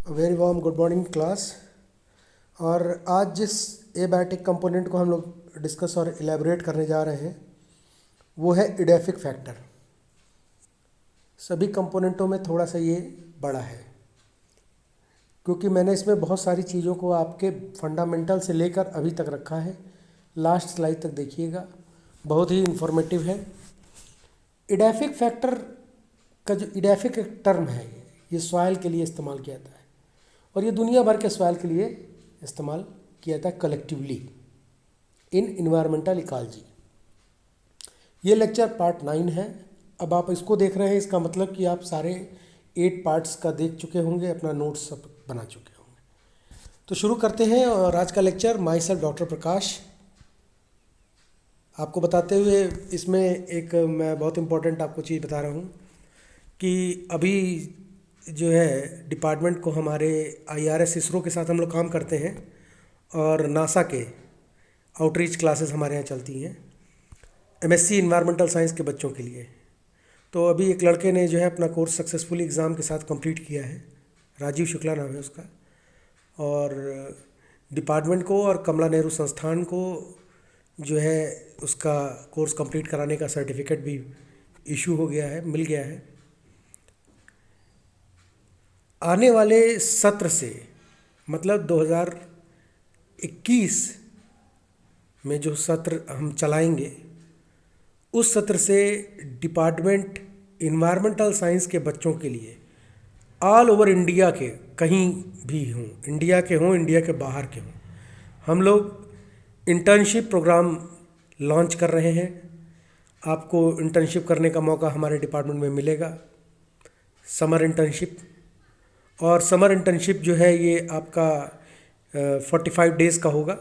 Very warm good morning class. और आज जिस एबायोटिक कंपोनेंट को हम लोग डिस्कस और इलेबोरेट करने जा रहे हैं वो है इडेफिक फैक्टर। सभी कंपोनेंटों में थोड़ा सा ये बड़ा है क्योंकि मैंने इसमें बहुत सारी चीज़ों को आपके फंडामेंटल से लेकर अभी तक रखा है। लास्ट स्लाइड तक देखिएगा, बहुत ही इंफॉर्मेटिव है। इडेफिक फैक्टर का जो इडेफिक एक टर्म है ये सॉइल के लिए इस्तेमाल किया जाता है और ये दुनिया भर के सॉइल के लिए इस्तेमाल किया जाता है कलेक्टिवली इन इन्वायरमेंटल इकोलॉजी। ये लेक्चर पार्ट 9 है। अब आप इसको देख रहे हैं, इसका मतलब कि आप सारे 8 पार्ट्स का देख चुके होंगे, अपना नोट्स सब बना चुके होंगे। तो शुरू करते हैं। और आज का लेक्चर माई सेल्फ डॉक्टर प्रकाश। आपको बताते हुए इसमें एक मैं बहुत इम्पोर्टेंट आपको चीज़ बता रहा हूँ कि अभी जो है डिपार्टमेंट को हमारे IRS इसरो के साथ हम लोग काम करते हैं और नासा के आउटरीच क्लासेस हमारे यहाँ चलती हैं MSc इन्वायरमेंटल साइंस के बच्चों के लिए। तो अभी एक लड़के ने जो है अपना कोर्स सक्सेसफुली एग्ज़ाम के साथ कंप्लीट किया है, राजीव शुक्ला नाम है उसका। और डिपार्टमेंट को और कमला नेहरू संस्थान को जो है उसका कोर्स कंप्लीट कराने का सर्टिफिकेट भी इशू हो गया है, मिल गया है। आने वाले सत्र से मतलब 2021 में जो सत्र हम चलाएंगे उस सत्र से डिपार्टमेंट इन्वायरमेंटल साइंस के बच्चों के लिए ऑल ओवर इंडिया के कहीं भी हों, इंडिया के हों, इंडिया के बाहर के हों, हम लोग इंटर्नशिप प्रोग्राम लॉन्च कर रहे हैं। आपको इंटर्नशिप करने का मौका हमारे डिपार्टमेंट में मिलेगा, समर इंटर्नशिप। और समर इंटर्नशिप जो है ये आपका 45 डेज़ का होगा।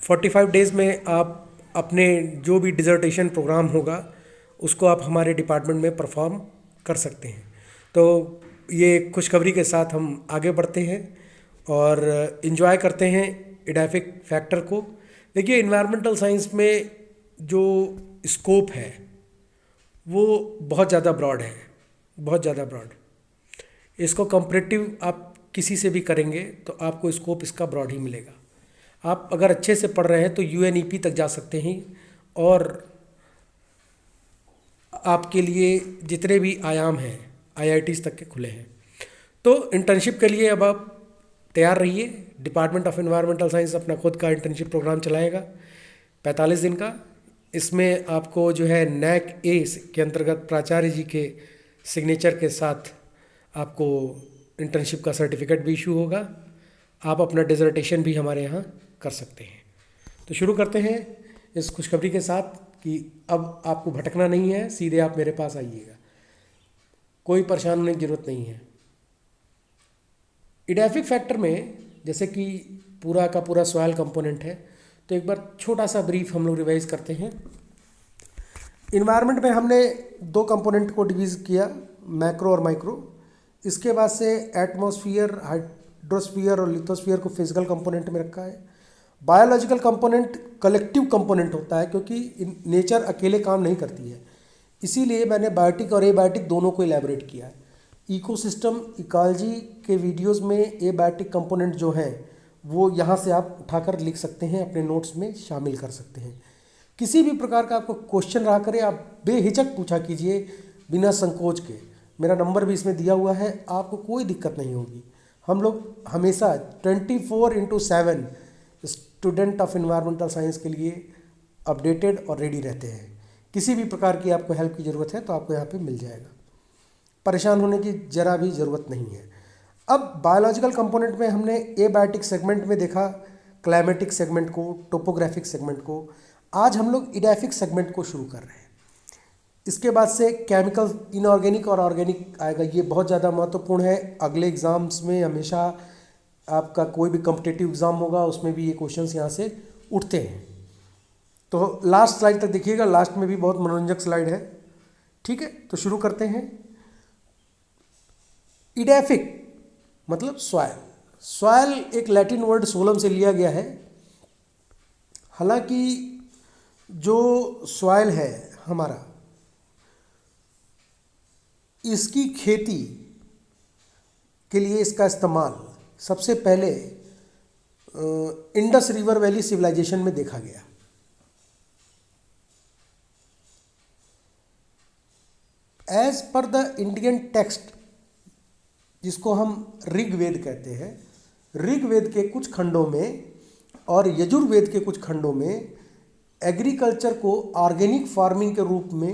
45 डेज़ में आप अपने जो भी डिज़र्टेशन प्रोग्राम होगा उसको आप हमारे डिपार्टमेंट में परफॉर्म कर सकते हैं। तो ये खुशखबरी के साथ हम आगे बढ़ते हैं और इन्जॉय करते हैं इडेफिक फैक्टर को। देखिए, इन्वायरमेंटल साइंस में जो स्कोप है वो बहुत ज़्यादा ब्रॉड है, बहुत ज़्यादा ब्रॉड। इसको कंपैरेटिव आप किसी से भी करेंगे तो आपको स्कोप इसका ब्रॉड ही मिलेगा। आप अगर अच्छे से पढ़ रहे हैं तो UNEP तक जा सकते हैं और आपके लिए जितने भी आयाम हैं IITs तक के खुले हैं। तो इंटर्नशिप के लिए अब आप तैयार रहिए। डिपार्टमेंट ऑफ एनवायरमेंटल साइंस अपना खुद का इंटर्नशिप प्रोग्राम चलाएगा 45 दिन का। इसमें आपको जो है NAC A के अंतर्गत प्राचार्य जी के सिग्नेचर के साथ आपको इंटर्नशिप का सर्टिफिकेट भी इशू होगा। आप अपना डिसर्टेशन भी हमारे यहाँ कर सकते हैं। तो शुरू करते हैं इस खुशखबरी के साथ कि अब आपको भटकना नहीं है, सीधे आप मेरे पास आइएगा, कोई परेशान होने की ज़रूरत नहीं है। इडेफिक फैक्टर में जैसे कि पूरा का पूरा सॉइल कंपोनेंट है, तो एक बार छोटा सा ब्रीफ हम लोग रिवाइज करते हैं। इन्वायरमेंट में हमने 2 कंपोनेंट को डिवीज़ किया, मैक्रो और माइक्रो। इसके बाद से एटमॉस्फेयर, हाइड्रोस्फीयर और लिथोस्फीयर को फिजिकल कंपोनेंट में रखा है। बायोलॉजिकल कंपोनेंट कलेक्टिव कंपोनेंट होता है क्योंकि नेचर अकेले काम नहीं करती है, इसीलिए मैंने बायोटिक और एबायोटिक दोनों को इलेबोरेट किया है। इकोसिस्टम इकोलॉजी के वीडियोस में एबायोटिक कंपोनेंट जो हैं वो यहाँ से आप उठाकर लिख सकते हैं, अपने नोट्स में शामिल कर सकते हैं। किसी भी प्रकार का आपको क्वेश्चन रहा करे आप बेहिचक पूछा कीजिए, बिना संकोच के। मेरा नंबर भी इसमें दिया हुआ है, आपको कोई दिक्कत नहीं होगी। हम लोग हमेशा 24/7 स्टूडेंट ऑफ इन्वायरमेंटल साइंस के लिए अपडेटेड और रेडी रहते हैं। किसी भी प्रकार की आपको हेल्प की ज़रूरत है तो आपको यहाँ पे मिल जाएगा, परेशान होने की ज़रा भी ज़रूरत नहीं है। अब बायोलॉजिकल कंपोनेंट में हमने एबायोटिक सेगमेंट में देखा क्लाइमेटिक सेगमेंट को, टोपोग्राफिक सेगमेंट को। आज हम लोग इडेफिक सेगमेंट को शुरू कर रहे हैं। इसके बाद से केमिकल, इनऑर्गेनिक और ऑर्गेनिक आएगा। ये बहुत ज़्यादा महत्वपूर्ण है। अगले एग्ज़ाम्स में हमेशा आपका कोई भी कॉम्पिटिटिव एग्ज़ाम होगा उसमें भी ये क्वेश्चंस यहाँ से उठते हैं। तो लास्ट स्लाइड तक देखिएगा, लास्ट में भी बहुत मनोरंजक स्लाइड है। ठीक है, तो शुरू करते हैं। इडेफिक मतलब सॉयल। सॉयल एक लैटिन वर्ड सोलम से लिया गया है। हालांकि जो सॉयल है हमारा, इसकी खेती के लिए इसका इस्तेमाल सबसे पहले इंडस रिवर वैली सिविलाइजेशन में देखा गया। As per the Indian text, जिसको हम ऋग्वेद कहते हैं, ऋग्वेद के कुछ खंडों में और यजुर्वेद के कुछ खंडों में एग्रीकल्चर को ऑर्गेनिक फार्मिंग के रूप में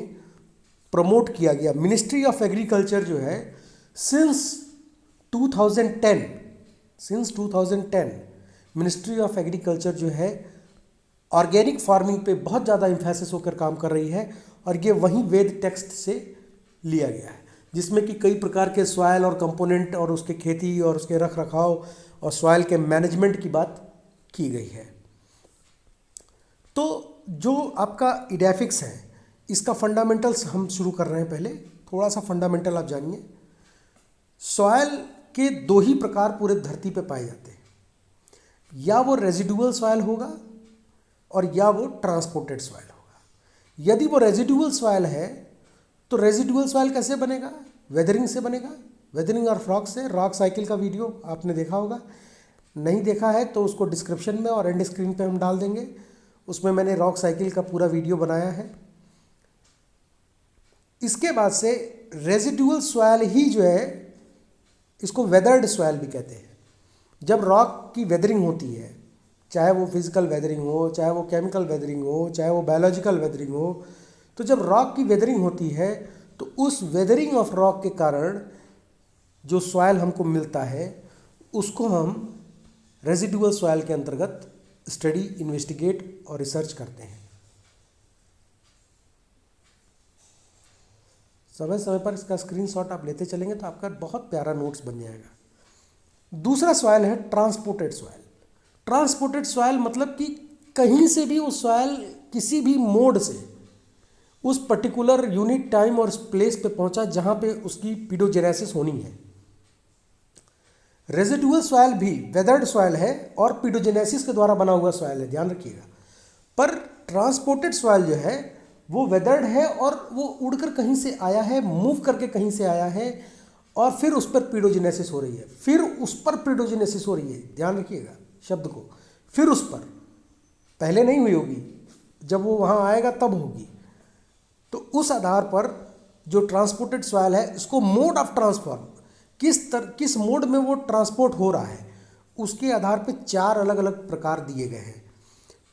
प्रमोट किया गया। मिनिस्ट्री ऑफ एग्रीकल्चर जो है सिंस 2010 मिनिस्ट्री ऑफ एग्रीकल्चर जो है ऑर्गेनिक फार्मिंग पे बहुत ज़्यादा इम्फेसिस होकर काम कर रही है, और ये वहीं वेद टेक्स्ट से लिया गया है, जिसमें कि कई प्रकार के सॉइल और कंपोनेंट और उसके खेती और उसके रख रखाव और सॉइल के मैनेजमेंट की बात की गई है। तो जो आपका इडैफिक्स है, इसका फंडामेंटल्स हम शुरू कर रहे हैं। पहले थोड़ा सा फंडामेंटल आप जानिए। सॉइल के दो ही प्रकार पूरे धरती पे पाए जाते हैं, या वो रेजिडुअल सॉइल होगा और या वो ट्रांसपोर्टेड सॉइल होगा। यदि वो रेजिडुअल सॉइल है तो रेजिडुअल सॉइल कैसे बनेगा? वेदरिंग से बनेगा, वेदरिंग और रॉक से। रॉक साइकिल का वीडियो आपने देखा होगा, नहीं देखा है तो उसको डिस्क्रिप्शन में और एंड स्क्रीन पे हम डाल देंगे। उसमें मैंने रॉक साइकिल का पूरा वीडियो बनाया है। इसके बाद से रेजिडुअल सॉइल ही जो है, इसको वेदर्ड सॉइल भी कहते हैं। जब रॉक की वेदरिंग होती है, चाहे वो फिजिकल वेदरिंग हो, चाहे वो केमिकल वेदरिंग हो, चाहे वो बायोलॉजिकल वेदरिंग हो, तो जब रॉक की वेदरिंग होती है तो उस वेदरिंग ऑफ रॉक के कारण जो सॉइल हमको मिलता है उसको हम रेजिडुअल सॉइल के अंतर्गत स्टडी, इन्वेस्टिगेट और रिसर्च करते हैं। समय समय पर इसका स्क्रीनशॉट आप लेते चलेंगे तो आपका बहुत प्यारा नोट्स बन जाएगा। दूसरा सॉइल है ट्रांसपोर्टेड सॉइल। ट्रांसपोर्टेड सॉइल मतलब कि कहीं से भी वो सॉइल किसी भी मोड से उस पर्टिकुलर यूनिट, टाइम और प्लेस पे पहुंचा जहां पे उसकी पीडोजेनेसिस होनी है। रेजिडुअल सॉइल भी वेदर्ड सॉइल है और पीडोजेनेसिस के द्वारा बना हुआ सॉइल है, ध्यान रखिएगा। पर ट्रांसपोर्टेड सॉइल जो है वो वेदर्ड है और वो उड़कर कहीं से आया है, मूव करके कहीं से आया है और फिर उस पर पीडोजेनेसिस हो रही है, फिर उस पर पीडोजेनेसिस हो रही है। ध्यान रखिएगा शब्द को, फिर उस पर, पहले नहीं हुई होगी, जब वो वहाँ आएगा तब होगी। तो उस आधार पर जो ट्रांसपोर्टेड सॉइल है, इसको मोड ऑफ ट्रांसफॉर्म, किस मोड में वो ट्रांसपोर्ट हो रहा है, उसके आधार पर 4 अलग अलग प्रकार दिए गए हैं।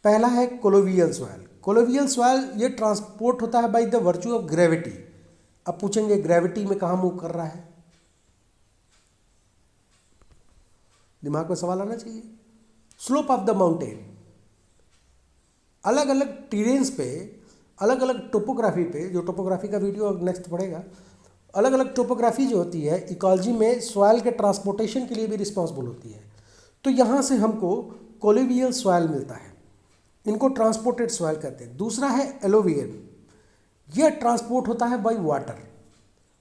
पहला है कोलोवियल सॉइल। कोलोवियल सॉइल ये ट्रांसपोर्ट होता है by the virtue of gravity. अब पूछेंगे ग्रेविटी में कहाँ मूव कर रहा है, दिमाग में सवाल आना चाहिए। स्लोप ऑफ द माउंटेन, अलग अलग टेरेन्स पे, अलग अलग टोपोग्राफी पे, जो टोपोग्राफी का वीडियो नेक्स्ट पड़ेगा, अलग अलग टोपोग्राफी जो होती है इकोलॉजी में सॉइल के ट्रांसपोर्टेशन के लिए भी रिस्पॉन्सिबल होती है। तो यहाँ से हमको कोलोवियल सॉइल मिलता है, इनको ट्रांसपोर्टेड सॉइल कहते हैं। दूसरा है एलोवियन, यह ट्रांसपोर्ट होता है by water,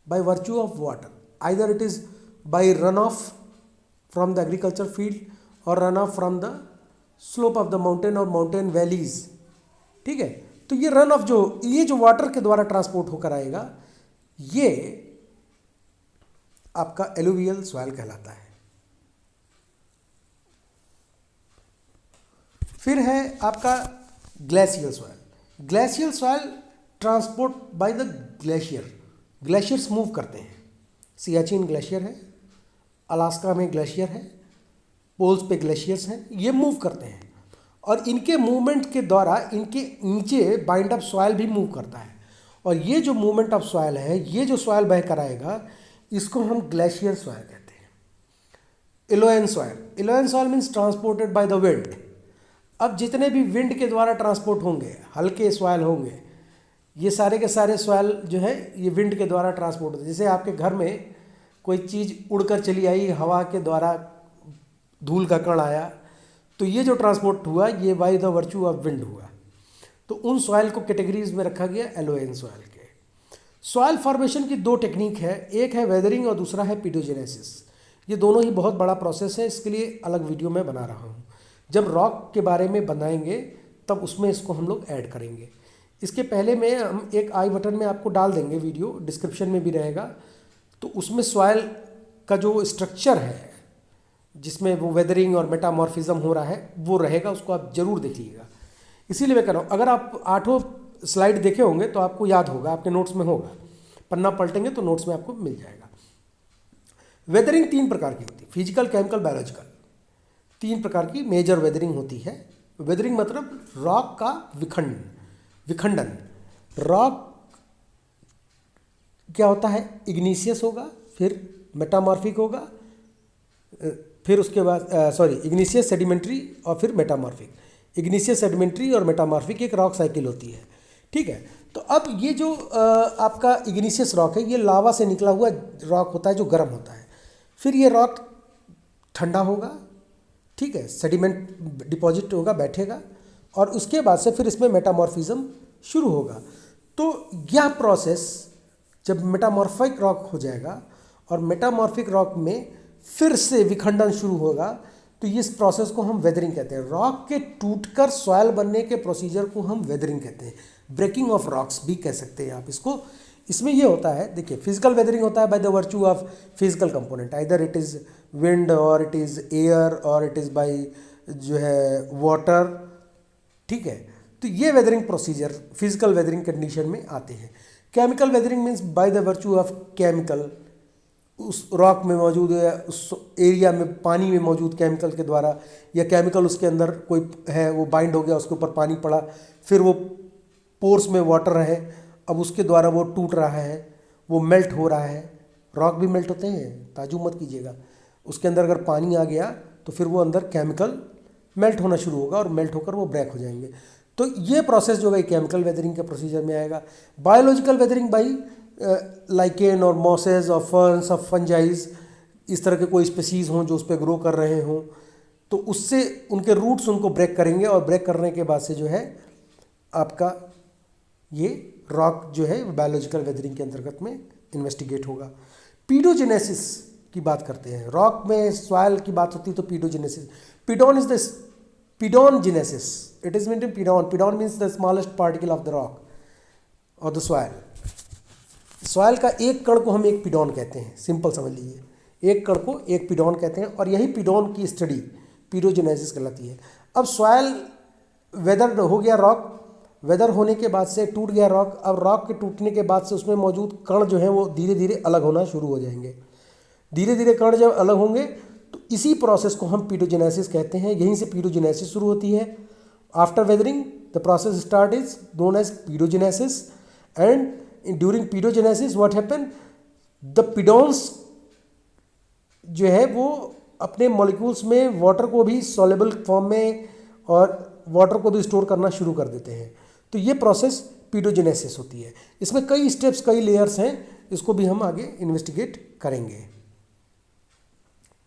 by virtue of water, either it is by run off from the agriculture field और run off from the slope of the mountain और माउंटेन वैलीज। ठीक है, तो ये रन ऑफ ये जो वाटर के द्वारा ट्रांसपोर्ट होकर आएगा, ये आपका एलुवियल सॉइल कहलाता है। फिर है आपका glacial soil. Glacial soil transport by the glacier, glaciers move करते हैं। सियाचिन ग्लेशियर है, अलास्का में ग्लेशियर है, पोल्स पे ग्लेशियर्स हैं, ये मूव करते हैं और इनके मूवमेंट के द्वारा इनके नीचे बाइंड अप सॉइल भी मूव करता है। और ये जो मूवमेंट ऑफ सॉइल है, ये जो सॉइल बहकर आएगा, इसको हम ग्लेशियर सॉइल कहते हैं। Aeolian soil, aeolian soil means transported by the wind. अब जितने भी विंड के द्वारा ट्रांसपोर्ट होंगे, हल्के सॉइल होंगे, ये सारे के सारे सॉइल जो है ये विंड के द्वारा ट्रांसपोर्ट होते हैं। जैसे आपके घर में कोई चीज़ उड़कर चली आई, हवा के द्वारा धूल का कण आया, तो ये जो ट्रांसपोर्ट हुआ ये by the virtue of wind हुआ। तो उन सॉइल को कैटेगरीज में रखा गया एलोयन सॉइल के। सॉइल फॉर्मेशन की 2 टेक्निक है, एक है वेदरिंग और दूसरा है पीडोजेनेसिस। ये दोनों ही बहुत बड़ा प्रोसेस है, इसके लिए अलग वीडियो मैं बना रहा हूँ। जब रॉक के बारे में बनाएंगे तब उसमें इसको हम लोग ऐड करेंगे। इसके पहले में हम एक आई बटन में आपको डाल देंगे वीडियो, डिस्क्रिप्शन में भी रहेगा, तो उसमें सॉइल का जो स्ट्रक्चर है जिसमें वो वेदरिंग और मेटामॉर्फिज्म हो रहा है वो रहेगा, उसको आप जरूर देखिएगा। इसीलिए मैं कह रहा हूँ, अगर आप 8 स्लाइड देखे होंगे तो आपको याद होगा, आपके नोट्स में होगा, पन्ना पलटेंगे तो नोट्स में आपको मिल जाएगा। वेदरिंग 3 प्रकार की होती है, फिजिकल, केमिकल, बायोलॉजिकल। 3 प्रकार की मेजर वेदरिंग होती है। वेदरिंग मतलब रॉक का विखंडन। रॉक क्या होता है, इग्नीशियस होगा, फिर मेटामॉर्फिक होगा, फिर उसके बाद इग्नीशियस, सेडिमेंट्री और फिर मेटामॉर्फिक। इग्नीशियस, सेडिमेंट्री और मेटामॉर्फिक एक रॉक साइकिल होती है, ठीक है। तो अब ये जो आपका इग्नीशियस रॉक है, ये लावा से निकला हुआ रॉक होता है जो गर्म होता है। फिर ये रॉक ठंडा होगा, ठीक है, सेडिमेंट डिपॉजिट होगा, बैठेगा, और उसके बाद से फिर इसमें मेटामॉर्फिज्म शुरू होगा। तो यह प्रोसेस जब मेटामॉर्फिक रॉक हो जाएगा और मेटामॉर्फिक रॉक में फिर से विखंडन शुरू होगा, तो इस प्रोसेस को हम वेदरिंग कहते हैं। रॉक के टूटकर सॉयल बनने के प्रोसीजर को हम वेदरिंग कहते हैं। ब्रेकिंग ऑफ रॉक्स भी कह सकते हैं आप इसको। इसमें ये होता है, देखिए, फिजिकल वेदरिंग होता है by the virtue of physical component, either it is wind और इट इज़ एयर और इट इज़ बाय जो है वाटर, ठीक है। तो ये weathering procedure physical weathering condition में आते हैं। Chemical weathering means by the virtue of chemical, उस रॉक में मौजूद है, उस एरिया में पानी में मौजूद केमिकल के द्वारा, या केमिकल उसके अंदर कोई है वो बाइंड हो गया, उसके ऊपर पानी पड़ा, फिर वो पोर्स में वाटर है, अब उसके द्वारा वो टूट रहा है, वो मेल्ट हो रहा है। रॉक भी मेल्ट होते हैं, ताज्जुब मत कीजिएगा। उसके अंदर अगर पानी आ गया तो फिर वो अंदर केमिकल मेल्ट होना शुरू होगा और मेल्ट होकर वो ब्रेक हो जाएंगे। तो ये प्रोसेस जो है केमिकल वेदरिंग के प्रोसीजर में आएगा। बायोलॉजिकल वेदरिंग बाई लाइकेन और मॉसेस और फर्न्स और फंजाइज, इस तरह के कोई स्पीसीज हों जो उस पर ग्रो कर रहे हों, तो उससे उनके रूट्स उनको ब्रेक करेंगे, और ब्रेक करने के बाद से जो है आपका ये रॉक जो है बायोलॉजिकल वेदरिंग के अंतर्गत में इन्वेस्टिगेट होगा। पीडोजेनेसिस की बात करते हैं, रॉक में सॉइल की बात होती है तो pedogenesis, pedon is the pedogenesis, it is mean pedon means the smallest particle of the rock और द सॉइल। सॉइल का एक कण को हम एक पीडोन कहते हैं, सिंपल समझ लीजिए, एक कण को एक पीडोन कहते हैं, और यही पीडोन की स्टडी पीडोजेनेसिस कहलाती है। अब सॉइल वेदर हो गया, रॉक वेदर होने के बाद से टूट गया रॉक। अब रॉक के टूटने के बाद से उसमें मौजूद कण जो है वो धीरे धीरे अलग होना शुरू हो जाएंगे। धीरे धीरे कण जब अलग होंगे तो इसी प्रोसेस को हम पीडोजेनेसिस कहते हैं। यहीं से पीडोजेनेसिस शुरू होती है। After weathering the process start is known as pedogenesis, and during pedogenesis what happen, the pedons जो है वो अपने मॉलिक्यूल्स में वाटर को भी सॉल्युबल फॉर्म में और वाटर को भी स्टोर करना शुरू कर देते हैं। तो ये प्रोसेस पीडोजेनेसिस होती है। इसमें कई स्टेप्स, कई लेयर्स हैं, इसको भी हम आगे इन्वेस्टिगेट करेंगे।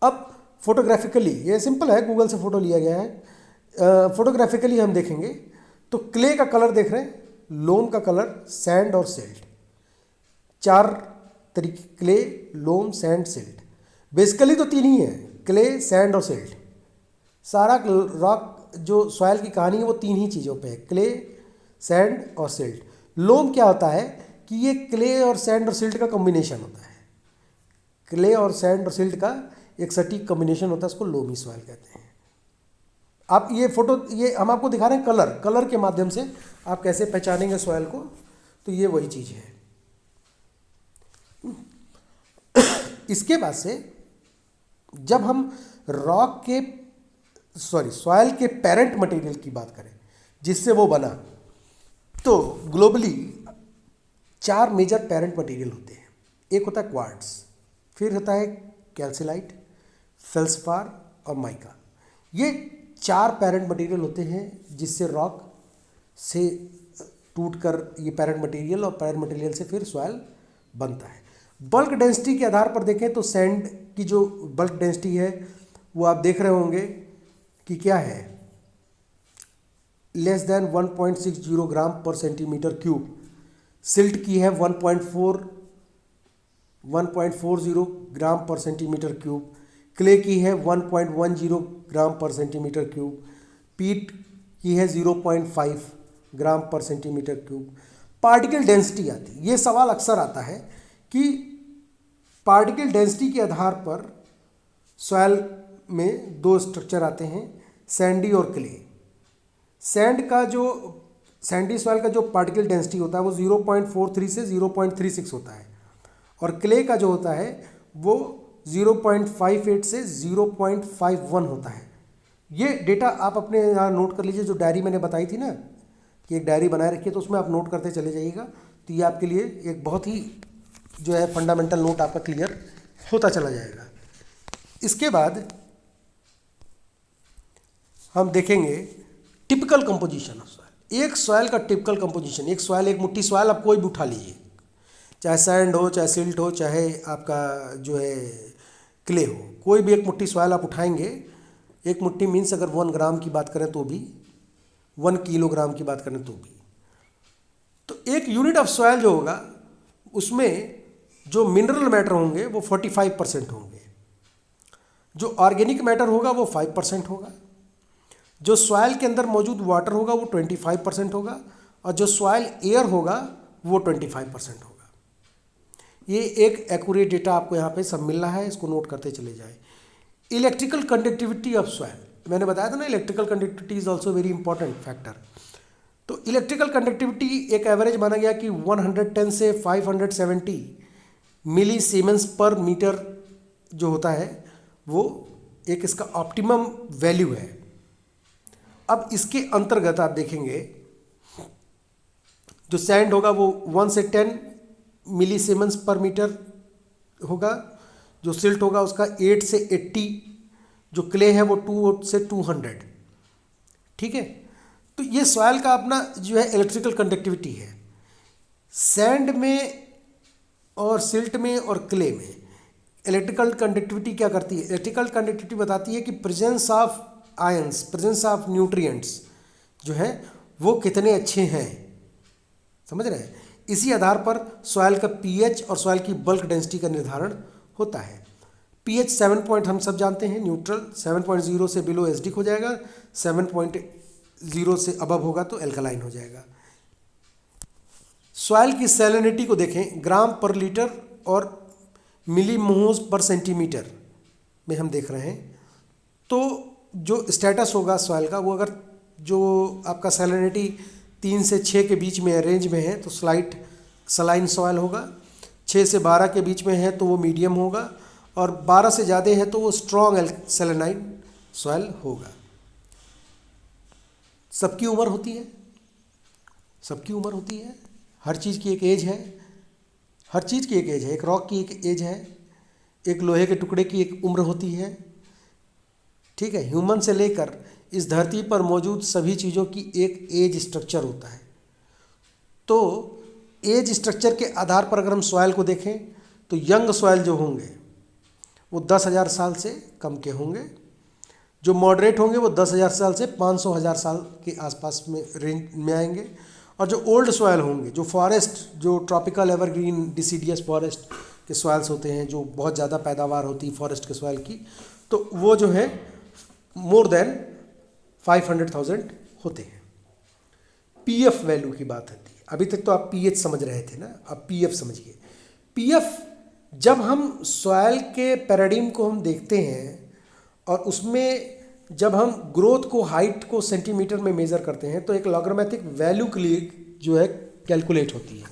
अब फोटोग्राफिकली, ये सिंपल है, गूगल से फोटो लिया गया है। फोटोग्राफिकली हम देखेंगे तो क्ले का कलर देख रहे हैं, लोम का कलर, सैंड और सिल्ट, 4 तरीके, क्ले, लोम, सैंड, सिल्ट। बेसिकली तो 3 ही है, क्ले, सैंड और सिल्ट। सारा रॉक जो सॉइल की कहानी है वो 3 ही चीज़ों पे है, क्ले, सैंड और सिल्ट। लोम क्या होता है कि ये क्ले और सैंड और सिल्ट का कॉम्बिनेशन होता है। क्ले और सैंड और सिल्ट का एक सटीक कॉम्बिनेशन होता है, उसको लोमी सॉइल कहते हैं। आप ये फोटो, ये हम आपको दिखा रहे हैं कलर के माध्यम से आप कैसे पहचानेंगे सॉइल को, तो ये वही चीज़ है। इसके बाद से जब हम रॉक के सॉइल के पेरेंट मटेरियल की बात करें जिससे वो बना, तो ग्लोबली 4 मेजर पेरेंट मटेरियल होते हैं। एक होता है क्वार्ट्ज, फिर होता है कैल्सिलाइट, फेल्सपार और माइका। ये 4 पेरेंट मटेरियल होते हैं जिससे रॉक से टूटकर ये पेरेंट मटेरियल, और पेरेंट मटेरियल से फिर सॉइल बनता है। बल्क डेंसिटी के आधार पर देखें तो सैंड की जो बल्क डेंसिटी है वो आप देख रहे होंगे कि क्या है, लेस देन 1.60 ग्राम पर सेंटीमीटर क्यूब। सिल्ट की है 1.40 ग्राम पर सेंटीमीटर क्यूब। क्ले की है 1.10 ग्राम पर सेंटीमीटर क्यूब। पीट की है 0.5 ग्राम पर सेंटीमीटर क्यूब। पार्टिकल डेंसिटी आती है, ये सवाल अक्सर आता है कि पार्टिकल डेंसिटी के आधार पर सॉइल में दो स्ट्रक्चर आते हैं, सैंडी और क्ले। सैंडी सॉइल का जो पार्टिकल डेंसिटी होता है वो 0.43 से 0.36 होता है, और क्ले का जो होता है वो 0.58 से 0.51 होता है। ये डेटा आप अपने यहाँ नोट कर लीजिए। जो डायरी मैंने बताई थी ना कि एक डायरी बनाए रखिए, तो उसमें आप नोट करते चले जाइएगा, तो ये आपके लिए एक बहुत ही जो है फंडामेंटल नोट आपका क्लियर होता चला जाएगा। इसके बाद हम देखेंगे टिपिकल कंपोजिशन ऑफ सॉइल। एक सॉइल का टिपिकल कंपोजिशन, एक सॉइल, एक मुट्ठी सॉइल आप कोई भी उठा लीजिए, चाहे सैंड हो, चाहे सिल्ट हो, चाहे आपका जो है क्ले हो, कोई भी एक मुट्ठी सॉइल आप उठाएंगे। एक मुट्ठी मीन्स अगर 1 ग्राम की बात करें तो भी, 1 किलोग्राम की बात करें तो भी, तो एक यूनिट ऑफ सॉइल जो होगा उसमें जो मिनरल मैटर होंगे वो 45% होंगे, जो ऑर्गेनिक मैटर होगा वो 5% होगा, जो सॉइल के अंदर मौजूद वाटर होगा वो 25% होगा, और जो सॉइल एयर होगा वो 25% होगा। ये एक एक्यूरेट डेटा आपको यहाँ पे सब मिल रहा है, इसको नोट करते चले जाए। इलेक्ट्रिकल कंडक्टिविटी ऑफ सॉइल, मैंने बताया था ना, electrical conductivity is also very important factor. तो इलेक्ट्रिकल कंडक्टिविटी एक एवरेज माना गया कि 110 से 570 मिली सीमेंस पर मीटर जो होता है वो एक इसका ऑप्टिमम वैल्यू है। अब इसके अंतर्गत आप देखेंगे जो सैंड होगा वो 1 से 10 मिली सीमेंस पर मीटर होगा, जो सिल्ट होगा उसका 8 से 80, जो क्ले है वो 2 से 200। ठीक है, तो ये सॉइल का अपना जो है इलेक्ट्रिकल कंडक्टिविटी है। सैंड में और सिल्ट में और क्ले में इलेक्ट्रिकल कंडक्टिविटी क्या करती है? इलेक्ट्रिकल कंडक्टिविटी बताती है कि presence of ions, presence of nutrients जो है वो कितने अच्छे हैं, समझ रहे हैं। इसी आधार पर सॉइल का पीएच और सॉइल की बल्क डेंसिटी का निर्धारण होता है। पीएच 7 पॉइंट हम सब जानते हैं न्यूट्रल, 7.0 से बिलो एसिडिक हो जाएगा, 7.0 से अबव होगा तो एल्कलाइन हो जाएगा। सॉइल की सैलिनिटी को देखें, ग्राम पर लीटर और मिलीमोल्स पर सेंटीमीटर में हम देख रहे हैं। तो जो स्टेटस होगा सॉइल का, वो अगर जो आपका सैलिनिटी 3 से 6 के बीच में रेंज में है तो स्लाइट सलाइन सॉइल होगा, 6 से 12 के बीच में है तो वो मीडियम होगा, और 12 से ज़्यादा है तो वो स्ट्रॉन्ग सैलिनाइन सॉइल होगा। सबकी उम्र होती है, सबकी उम्र होती है, हर चीज़ की एक एज है, हर चीज़ की एक एज है। एक रॉक की एक एज है, एक लोहे के टुकड़े की एक उम्र होती है। ठीक है, ह्यूमन से लेकर इस धरती पर मौजूद सभी चीज़ों की एक एज स्ट्रक्चर होता है। तो एज स्ट्रक्चर के आधार पर अगर हम सॉइल को देखें तो यंग सॉइल जो होंगे वो 10,000 साल से कम के होंगे, जो मॉडरेट होंगे वो 10,000 साल से 500,000 साल के आसपास में रेंज में आएंगे, और जो ओल्ड सॉइल होंगे, जो फॉरेस्ट, जो ट्रॉपिकल एवरग्रीन डिसीडियस फॉरेस्ट के सॉइल्स होते हैं, जो बहुत ज़्यादा पैदावार होती है फॉरेस्ट के सॉइल की, तो वो जो है मोर देन 500,000 होते हैं। पीएफ वैल्यू की बात आती है। अभी तक तो आप पीएच समझ रहे थे ना, अब पीएफ समझिए। पीएफ, जब हम सॉइल के पैराडिम को हम देखते हैं और उसमें जब हम ग्रोथ को, हाइट को सेंटीमीटर में मेज़र करते हैं तो एक लॉगरिथमिक वैल्यू के लिए जो है कैलकुलेट होती है,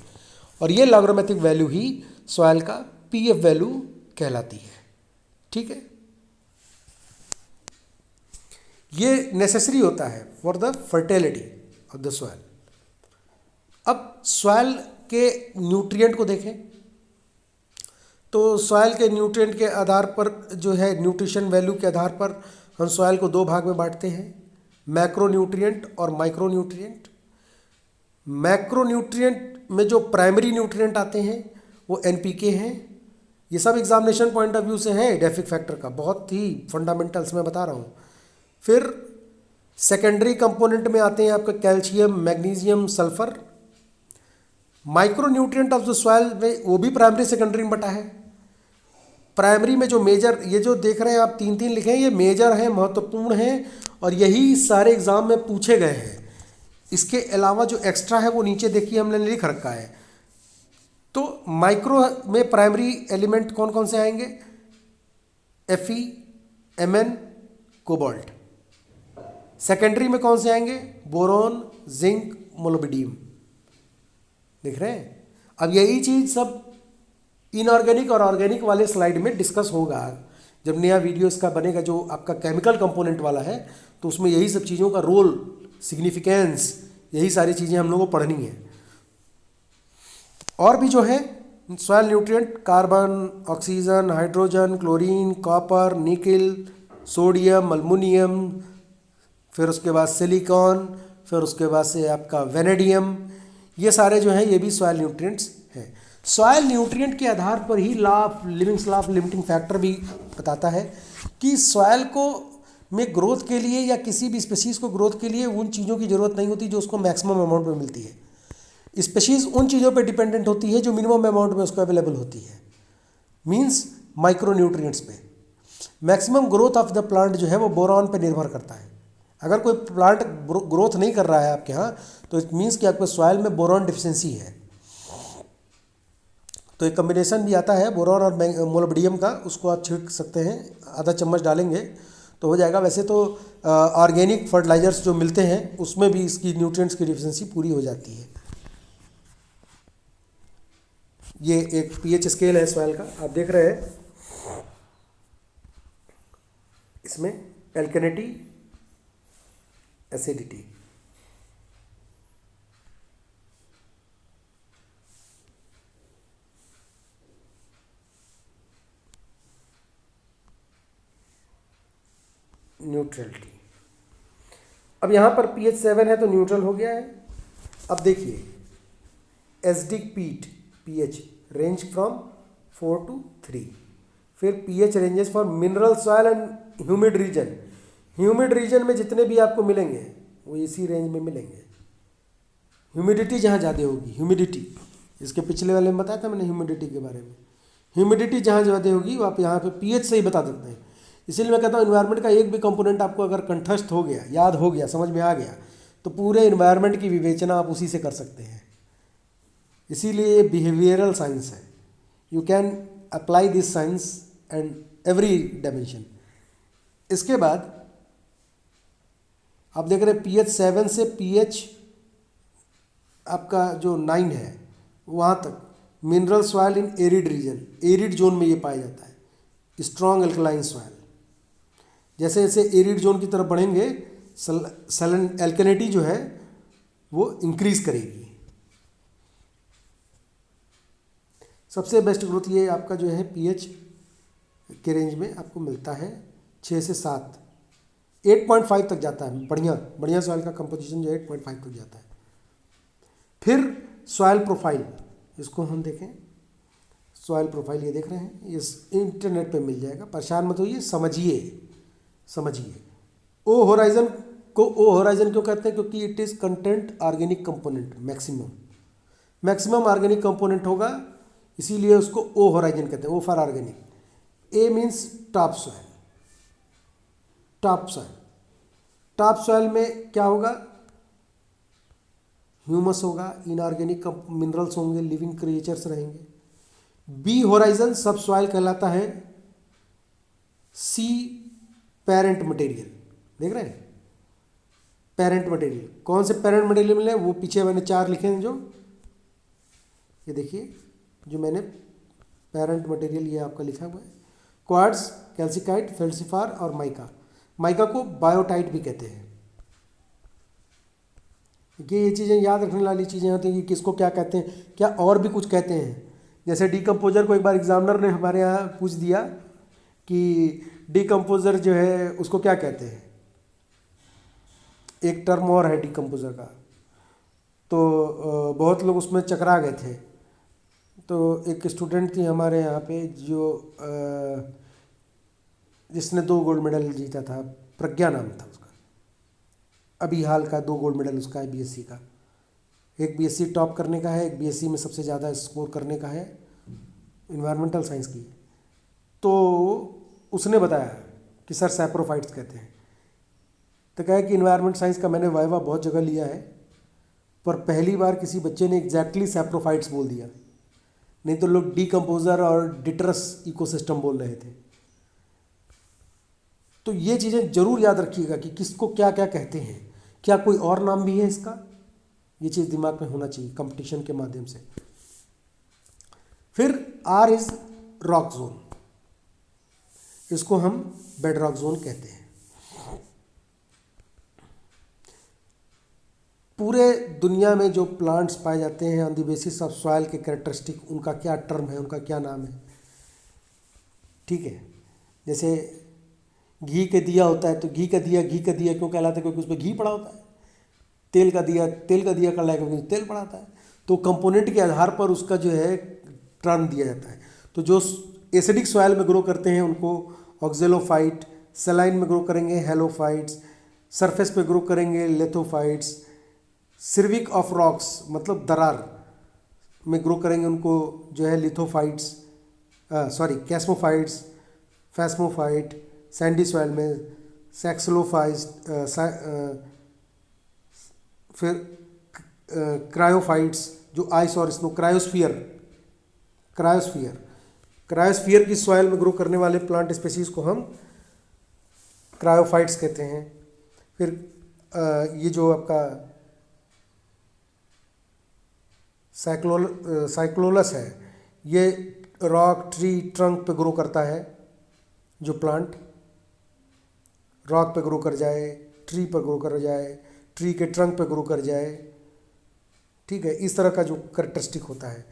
और ये लॉगरिथमिक वैल्यू ही सॉइल का पीएफ वैल्यू कहलाती है। ठीक है, ये नेसेसरी होता है for the fertility of the soil. अब सॉइल के न्यूट्रिएंट को देखें तो सॉइल के न्यूट्रिएंट के आधार पर जो है न्यूट्रिशन वैल्यू के आधार पर हम सॉइल को 2 भाग में बांटते हैं, मैक्रो न्यूट्रिएंट और माइक्रो न्यूट्रिएंट। मैक्रो न्यूट्रिएंट में जो प्राइमरी न्यूट्रिएंट आते हैं वो एनपीके हैं। ये सब एग्जामिनेशन पॉइंट ऑफ व्यू से है डेफिक फैक्टर का, बहुत ही फंडामेंटल्स में बता रहा हूँ। फिर सेकेंडरी कंपोनेंट में आते हैं आपका calcium, magnesium, sulphur. Micro nutrient of the soil में वो भी प्राइमरी सेकेंडरी में बटा है। प्राइमरी में जो मेजर, ये जो देख रहे हैं आप 3 लिखे हैं, ये मेजर हैं, महत्वपूर्ण हैं, और यही सारे एग्जाम में पूछे गए हैं। इसके अलावा जो एक्स्ट्रा है वो नीचे देखिए हमने लिख रखा है। तो माइक्रो में प्राइमरी एलिमेंट कौन कौन से आएंगे? Fe, Mn, cobalt. सेकेंडरी में कौन से आएंगे? Boron, zinc, molybdenum. देख रहे हैं? अब यही चीज सब इनऑर्गेनिक और ऑर्गेनिक वाले स्लाइड में डिस्कस होगा। जब नया वीडियो इसका बनेगा जो आपका केमिकल कंपोनेंट वाला है, तो उसमें यही सब चीज़ों का रोल, सिग्निफिकेंस, यही सारी चीज़ें हम लोगों को पढ़नी है। और भी जो है soil nutrient, carbon, oxygen, hydrogen, chlorine, copper, nickel, sodium, aluminium, फिर उसके बाद सिलिकॉन, फिर उसके बाद से आपका वेनेडियम, ये सारे जो हैं ये भी सॉइल न्यूट्रिएंट्स हैं। सॉइल न्यूट्रिएंट के आधार पर ही लॉ ऑफ लिमिटिंग फैक्टर भी बताता है कि सॉइल को में ग्रोथ के लिए या किसी भी स्पीशीज़ को ग्रोथ के लिए उन चीज़ों की ज़रूरत नहीं होती जो उसको मैक्सिमम अमाउंट में मिलती है। स्पीशीज़ उन चीज़ों पे डिपेंडेंट होती है जो मिनिमम अमाउंट में उसको अवेलेबल होती है, मींस माइक्रो न्यूट्रिएंट्स पे। Maximum growth of the plant जो है वो बोरॉन पे निर्भर करता है। अगर कोई प्लांट ग्रोथ नहीं कर रहा है आपके यहाँ, तो इट मीन्स कि आपके सॉइल में बोरॉन डिफिशियंसी है। तो एक कम्बिनेशन भी आता है बोरॉन और मोलिब्डेनम का, उसको आप छिड़क सकते हैं, आधा चम्मच डालेंगे तो हो जाएगा। वैसे तो ऑर्गेनिक फर्टिलाइजर्स जो मिलते हैं उसमें भी इसकी न्यूट्रिएंट्स की डिफिशियंसी पूरी हो जाती है। ये एक पीएच स्केल है सॉइल का, आप देख रहे हैं। इसमें एल्कनिटी, एसिडिटी, न्यूट्रलिटी। अब यहाँ पर पीएच 7 है तो न्यूट्रल हो गया है। अब देखिए acidic pH range from 4 to 3। फिर pH ranges for mineral soil and humid region. Humid region में जितने भी आपको मिलेंगे वो इसी रेंज में मिलेंगे। ह्यूमिडिटी जहाँ ज़्यादा होगी, ह्यूमिडिटी, इसके पिछले वाले में बताया था मैंने ह्यूमिडिटी के बारे में। ह्यूमिडिटी जहाँ ज़्यादा होगी वो आप यहाँ पे पीएच से ही बता सकते हैं। इसीलिए मैं कहता हूँ इन्वायरमेंट का एक भी कंपोनेंट आपको अगर कंठस्थ हो गया, याद हो गया, समझ में आ गया, तो पूरे इन्वायरमेंट की विवेचना आप उसी से कर सकते हैं। इसीलिए बिहेवियरल साइंस है। You can apply this science and every dimension. इसके बाद आप देख रहे हैं पीएच 7 से पीएच आपका जो 9 है वहाँ तक mineral soil in arid region, arid zone में ये पाया जाता है। Strong alkaline soil. जैसे जैसे एरिड जोन की तरफ बढ़ेंगे एल्कनिटी जो है वो इंक्रीज करेगी। सबसे बेस्ट ग्रोथ ये आपका जो है पीएच के रेंज में आपको मिलता है 6 से 7, 8.5 तक जाता है। बढ़िया सॉइल का कंपोजिशन जो है 8.5 तक जाता है। फिर सॉइल प्रोफाइल, इसको हम देखें। सॉइल प्रोफाइल ये देख रहे हैं, इस इंटरनेट पे मिल जाएगा, परेशान मत होइए, समझिए। ओ होराइजन को ओ होराइजन क्यों कहते हैं? क्योंकि it is content organic component maximum organic component होगा, इसीलिए उसको ओ होराइजन कहते हैं, O for organic. A means topsoil में क्या होगा? ह्यूमस होगा, इनऑर्गेनिक मिनरल्स होंगे, लिविंग क्रिएचर्स रहेंगे। बी होराइजन सब सॉइल कहलाता है। सी पेरेंट मटेरियल, देख रहे हैं? पेरेंट मटेरियल, कौन से पेरेंट मटेरियल मिले वो पीछे मैंने 4 लिखे हैं। जो ये देखिए, जो मैंने पेरेंट मटेरियल ये आपका लिखा हुआ है। क्वार्ट्ज, कैल्सिकाइट, फेल्सिफार और माइका को बायोटाइट भी कहते हैं। ये चीज़ें याद रखने वाली चीज़ें होती हैं कि किसको क्या कहते हैं। क्या और भी कुछ कहते हैं, जैसे डीकम्पोजर को एक बार एग्जामिनर ने हमारे यहाँ पूछ दिया कि डीकम्पोजर जो है उसको क्या कहते हैं। एक टर्म और है डीकम्पोजर का, तो बहुत लोग उसमें चकरा गए थे। तो एक स्टूडेंट थी हमारे यहाँ पे जो जिसने 2 गोल्ड मेडल जीता था, प्रज्ञा नाम था उसका। अभी हाल का 2 गोल्ड मेडल उसका है बीएससी का। एक बीएससी टॉप करने का है, एक बीएससी में सबसे ज़्यादा स्कोर करने का है, इन्वायरमेंटल साइंस की। तो उसने बताया कि सर सैप्रोफाइट्स कहते हैं। तो कहा कि इन्वायरमेंट साइंस का मैंने वाइवा बहुत जगह लिया है, पर पहली बार किसी बच्चे ने एग्जैक्टली सैप्रोफाइट्स बोल दिया। नहीं तो लोग डीकम्पोजर और डिटरस इकोसिस्टम बोल रहे थे। तो ये चीज़ें जरूर याद रखिएगा कि किसको क्या क्या कहते हैं, क्या कोई और नाम भी है इसका, ये चीज़ दिमाग में होना चाहिए कंपटीशन के माध्यम से। फिर आर इज रॉक जोन, इसको हम बेड रॉक जोन कहते हैं। पूरे दुनिया में जो प्लांट्स पाए जाते हैं on the basis of soil के कैरेक्टरिस्टिक, उनका क्या टर्म है, उनका क्या नाम है, ठीक है। जैसे घी के दिया होता है, तो घी का दिया क्यों कहलाता है? क्योंकि उसमें घी पड़ा होता है। तेल का दिया कहलाता है क्योंकि तेल पड़ा होता है। तो कंपोनेंट के आधार पर उसका जो है टर्म दिया जाता है। तो जो एसिडिक सॉइल में ग्रो करते हैं उनको ऑक्जेलोफाइट, सलाइन में ग्रो करेंगे हेलोफाइट्स, सरफेस पे ग्रो करेंगे लेथोफाइट्स, सिर्विक ऑफ रॉक्स मतलब दरार में ग्रो करेंगे उनको जो है लिथोफाइट्स, कैस्मोफाइट्स, फैस्मोफाइट, सैंडी सॉइल में सैक्सलोफाइट्स, फिर क्रायोफाइट्स जो आइस और स्नो, क्रायोस्फीयर की सॉइल में ग्रो करने वाले प्लांट स्पेसीज को हम क्रायोफाइट्स कहते हैं। फिर ये जो आपका साइक्लोलस है, ये रॉक, ट्री, ट्रंक पे ग्रो करता है। जो प्लांट रॉक पे ग्रो कर जाए, ट्री पर ग्रो कर जाए, ट्री के ट्रंक पे ग्रो कर जाए, ठीक है, इस तरह का जो कैरेक्टरिस्टिक होता है।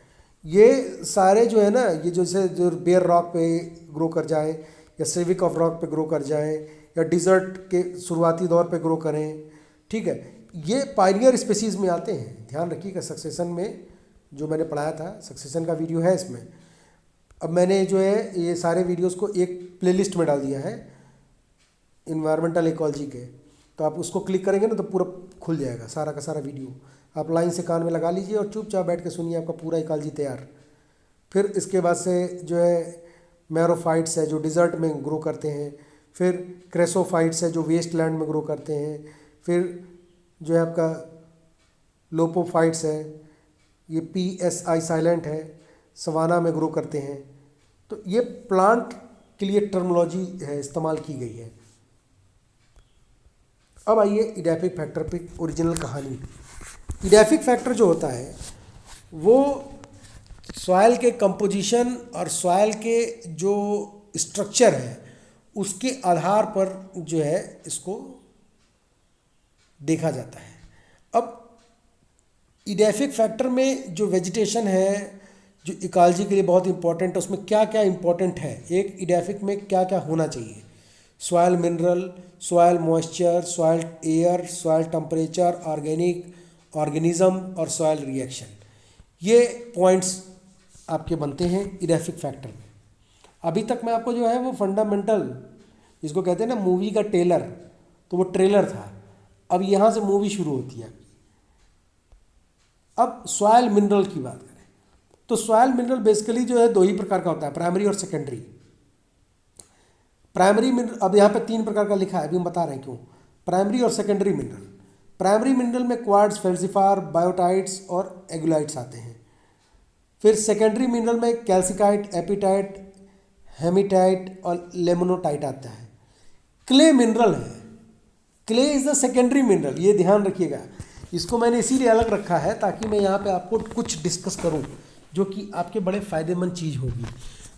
ये सारे जो है ना, ये जैसे जो बेयर रॉक पे ग्रो कर जाए या सिविक ऑफ रॉक पे ग्रो कर जाए या डिज़र्ट के शुरुआती दौर पे ग्रो करें, ठीक है, ये पायनियर स्पेसीज़ में आते हैं। ध्यान रखिएगा, सक्सेशन में जो मैंने पढ़ाया था, सक्सेशन का वीडियो है इसमें। अब मैंने जो है ये सारे वीडियोस को एक प्लेलिस्ट में डाल दिया है इन्वायरमेंटल इकोलॉजी के, तो आप उसको क्लिक करेंगे ना तो पूरा खुल जाएगा सारा का सारा वीडियो। आप लाइन से कान में लगा लीजिए और चुपचाप बैठ के सुनिए, आपका पूरा इकोलॉजी तैयार। फिर इसके बाद से जो है मैरोफाइट्स है जो डिज़र्ट में ग्रो करते हैं, फिर क्रेसोफाइट्स है जो वेस्ट लैंड में ग्रो करते हैं, फिर जो है आपका लोपोफाइट्स है, ये PSI साइलेंट है, सवाना में ग्रो करते हैं। तो ये प्लांट के लिए टर्मोलॉजी है, इस्तेमाल की गई है। अब आइए इडैफिक फैक्टर पे ओरिजिनल कहानी। इडैफिक फैक्टर जो होता है वो सॉइल के कंपोजिशन और सॉइल के जो स्ट्रक्चर है उसके आधार पर जो है इसको देखा जाता है। अब इडैफिक फैक्टर में जो वेजिटेशन है जो इकोलॉजी के लिए बहुत इंपॉर्टेंट है, उसमें क्या क्या इंपॉर्टेंट है, एक इडैफिक में क्या क्या होना चाहिए, soil mineral, soil moisture, soil air, soil temperature, organism और सॉइल रिएक्शन, ये पॉइंट्स आपके बनते हैं इडैफिक फैक्टर में। अभी तक मैं आपको जो है वो फंडामेंटल, जिसको कहते हैं ना मूवी का टेलर, तो वो ट्रेलर था, अब यहाँ से मूवी शुरू होती है। अब सॉइल मिनरल की बात करें तो सॉइल मिनरल बेसिकली जो है दो ही प्रकार का होता है, प्राइमरी और सेकेंडरी। प्राइमरी मिनरल, अब यहाँ पे 3 प्रकार का लिखा है, अभी हम बता रहे हैं क्यों, प्राइमरी और सेकेंडरी मिनरल। प्राइमरी मिनरल में क्वार्ट्ज, फेल्सिफार, बायोटाइट्स और एगुलाइट्स आते हैं। फिर सेकेंडरी मिनरल में कैल्सिकाइट, एपिटाइट, हेमिटाइट और लेमोनोटाइट आता है। क्ले मिनरल है, clay is the secondary mineral, ये ध्यान रखिएगा। इसको मैंने इसीलिए अलग रखा है ताकि मैं यहाँ पे आपको कुछ डिस्कस करूँ जो कि आपके बड़े फ़ायदेमंद चीज़ होगी।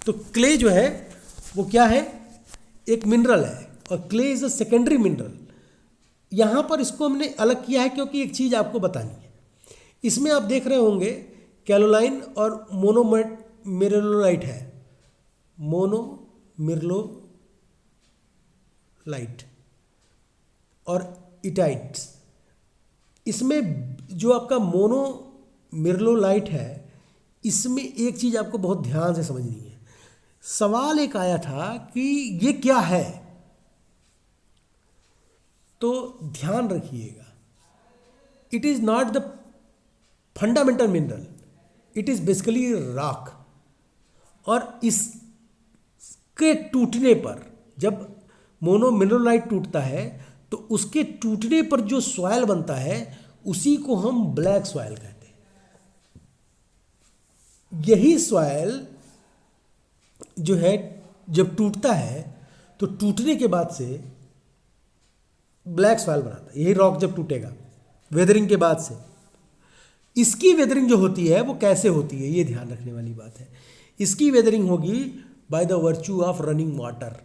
तो क्ले जो है वो क्या है, एक मिनरल है और clay is a secondary mineral. यहाँ पर इसको हमने अलग किया है क्योंकि एक चीज़ आपको बतानी है। इसमें आप देख रहे होंगे कैलोलाइन और मोनोमिरलोलाइट है, मोनोमिरलोलाइट और इटाइट्स। इसमें जो आपका मोनोमिरलोलाइट है, इसमें एक चीज़ आपको बहुत ध्यान से समझनी है। सवाल एक आया था कि ये क्या है, तो ध्यान रखिएगा, it is not the fundamental mineral, it is basically rock. और इसके टूटने पर, जब मोनोमिनरलाइट टूटता है तो उसके टूटने पर जो सॉइल बनता है उसी को हम ब्लैक सॉइल कहते हैं। यही सॉयल जो है जब टूटता है तो टूटने के बाद से ब्लैक सॉयल बनाता है। यही रॉक जब टूटेगा वेदरिंग के बाद से, इसकी वेदरिंग जो होती है वो कैसे होती है, ये ध्यान रखने वाली बात है। इसकी वेदरिंग होगी by the virtue of running water,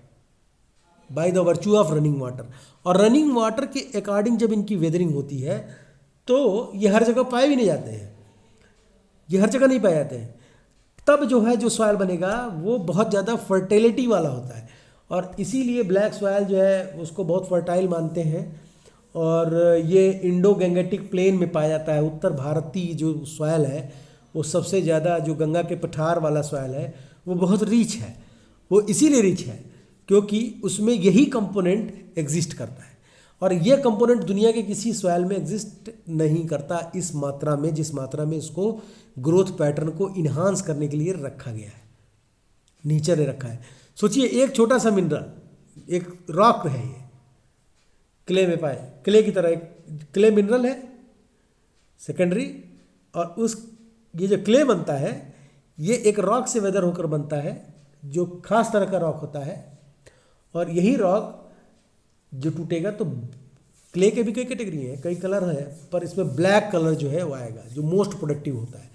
by the virtue of running water. और रनिंग वाटर के अकॉर्डिंग जब इनकी वेदरिंग होती है तो ये हर जगह पाए भी नहीं जाते हैं, ये हर जगह नहीं पाए जाते हैं। तब जो है जो सॉयल बनेगा वो बहुत ज़्यादा फर्टिलिटी वाला होता है, और इसीलिए ब्लैक सॉयल जो है उसको बहुत फर्टाइल मानते हैं। और ये इंडो गंगेटिक प्लेन में पाया जाता है। उत्तर भारतीय जो सॉयल है वो सबसे ज़्यादा, जो गंगा के पठार वाला सॉयल है वो बहुत रिच है। वो इसीलिए रिच है क्योंकि उसमें यही कंपोनेंट एग्जिस्ट करता है, और ये कंपोनेंट दुनिया के किसी सॉयल में एग्जिस्ट नहीं करता इस मात्रा में, जिस मात्रा में इसको ग्रोथ पैटर्न को इन्हांस करने के लिए रखा गया है, नेचर ने रखा है। सोचिए एक छोटा सा मिनरल, एक रॉक है, ये क्ले में पाए, क्ले की तरह एक क्ले मिनरल है सेकेंडरी, और उस ये जो क्ले बनता है ये एक रॉक से वेदर होकर बनता है जो खास तरह का रॉक होता है। और यही रॉक जो टूटेगा तो क्ले के भी कई कैटेगरी हैं, कई कलर है, पर इसमें ब्लैक कलर जो है वो आएगा जो मोस्ट प्रोडक्टिव होता है।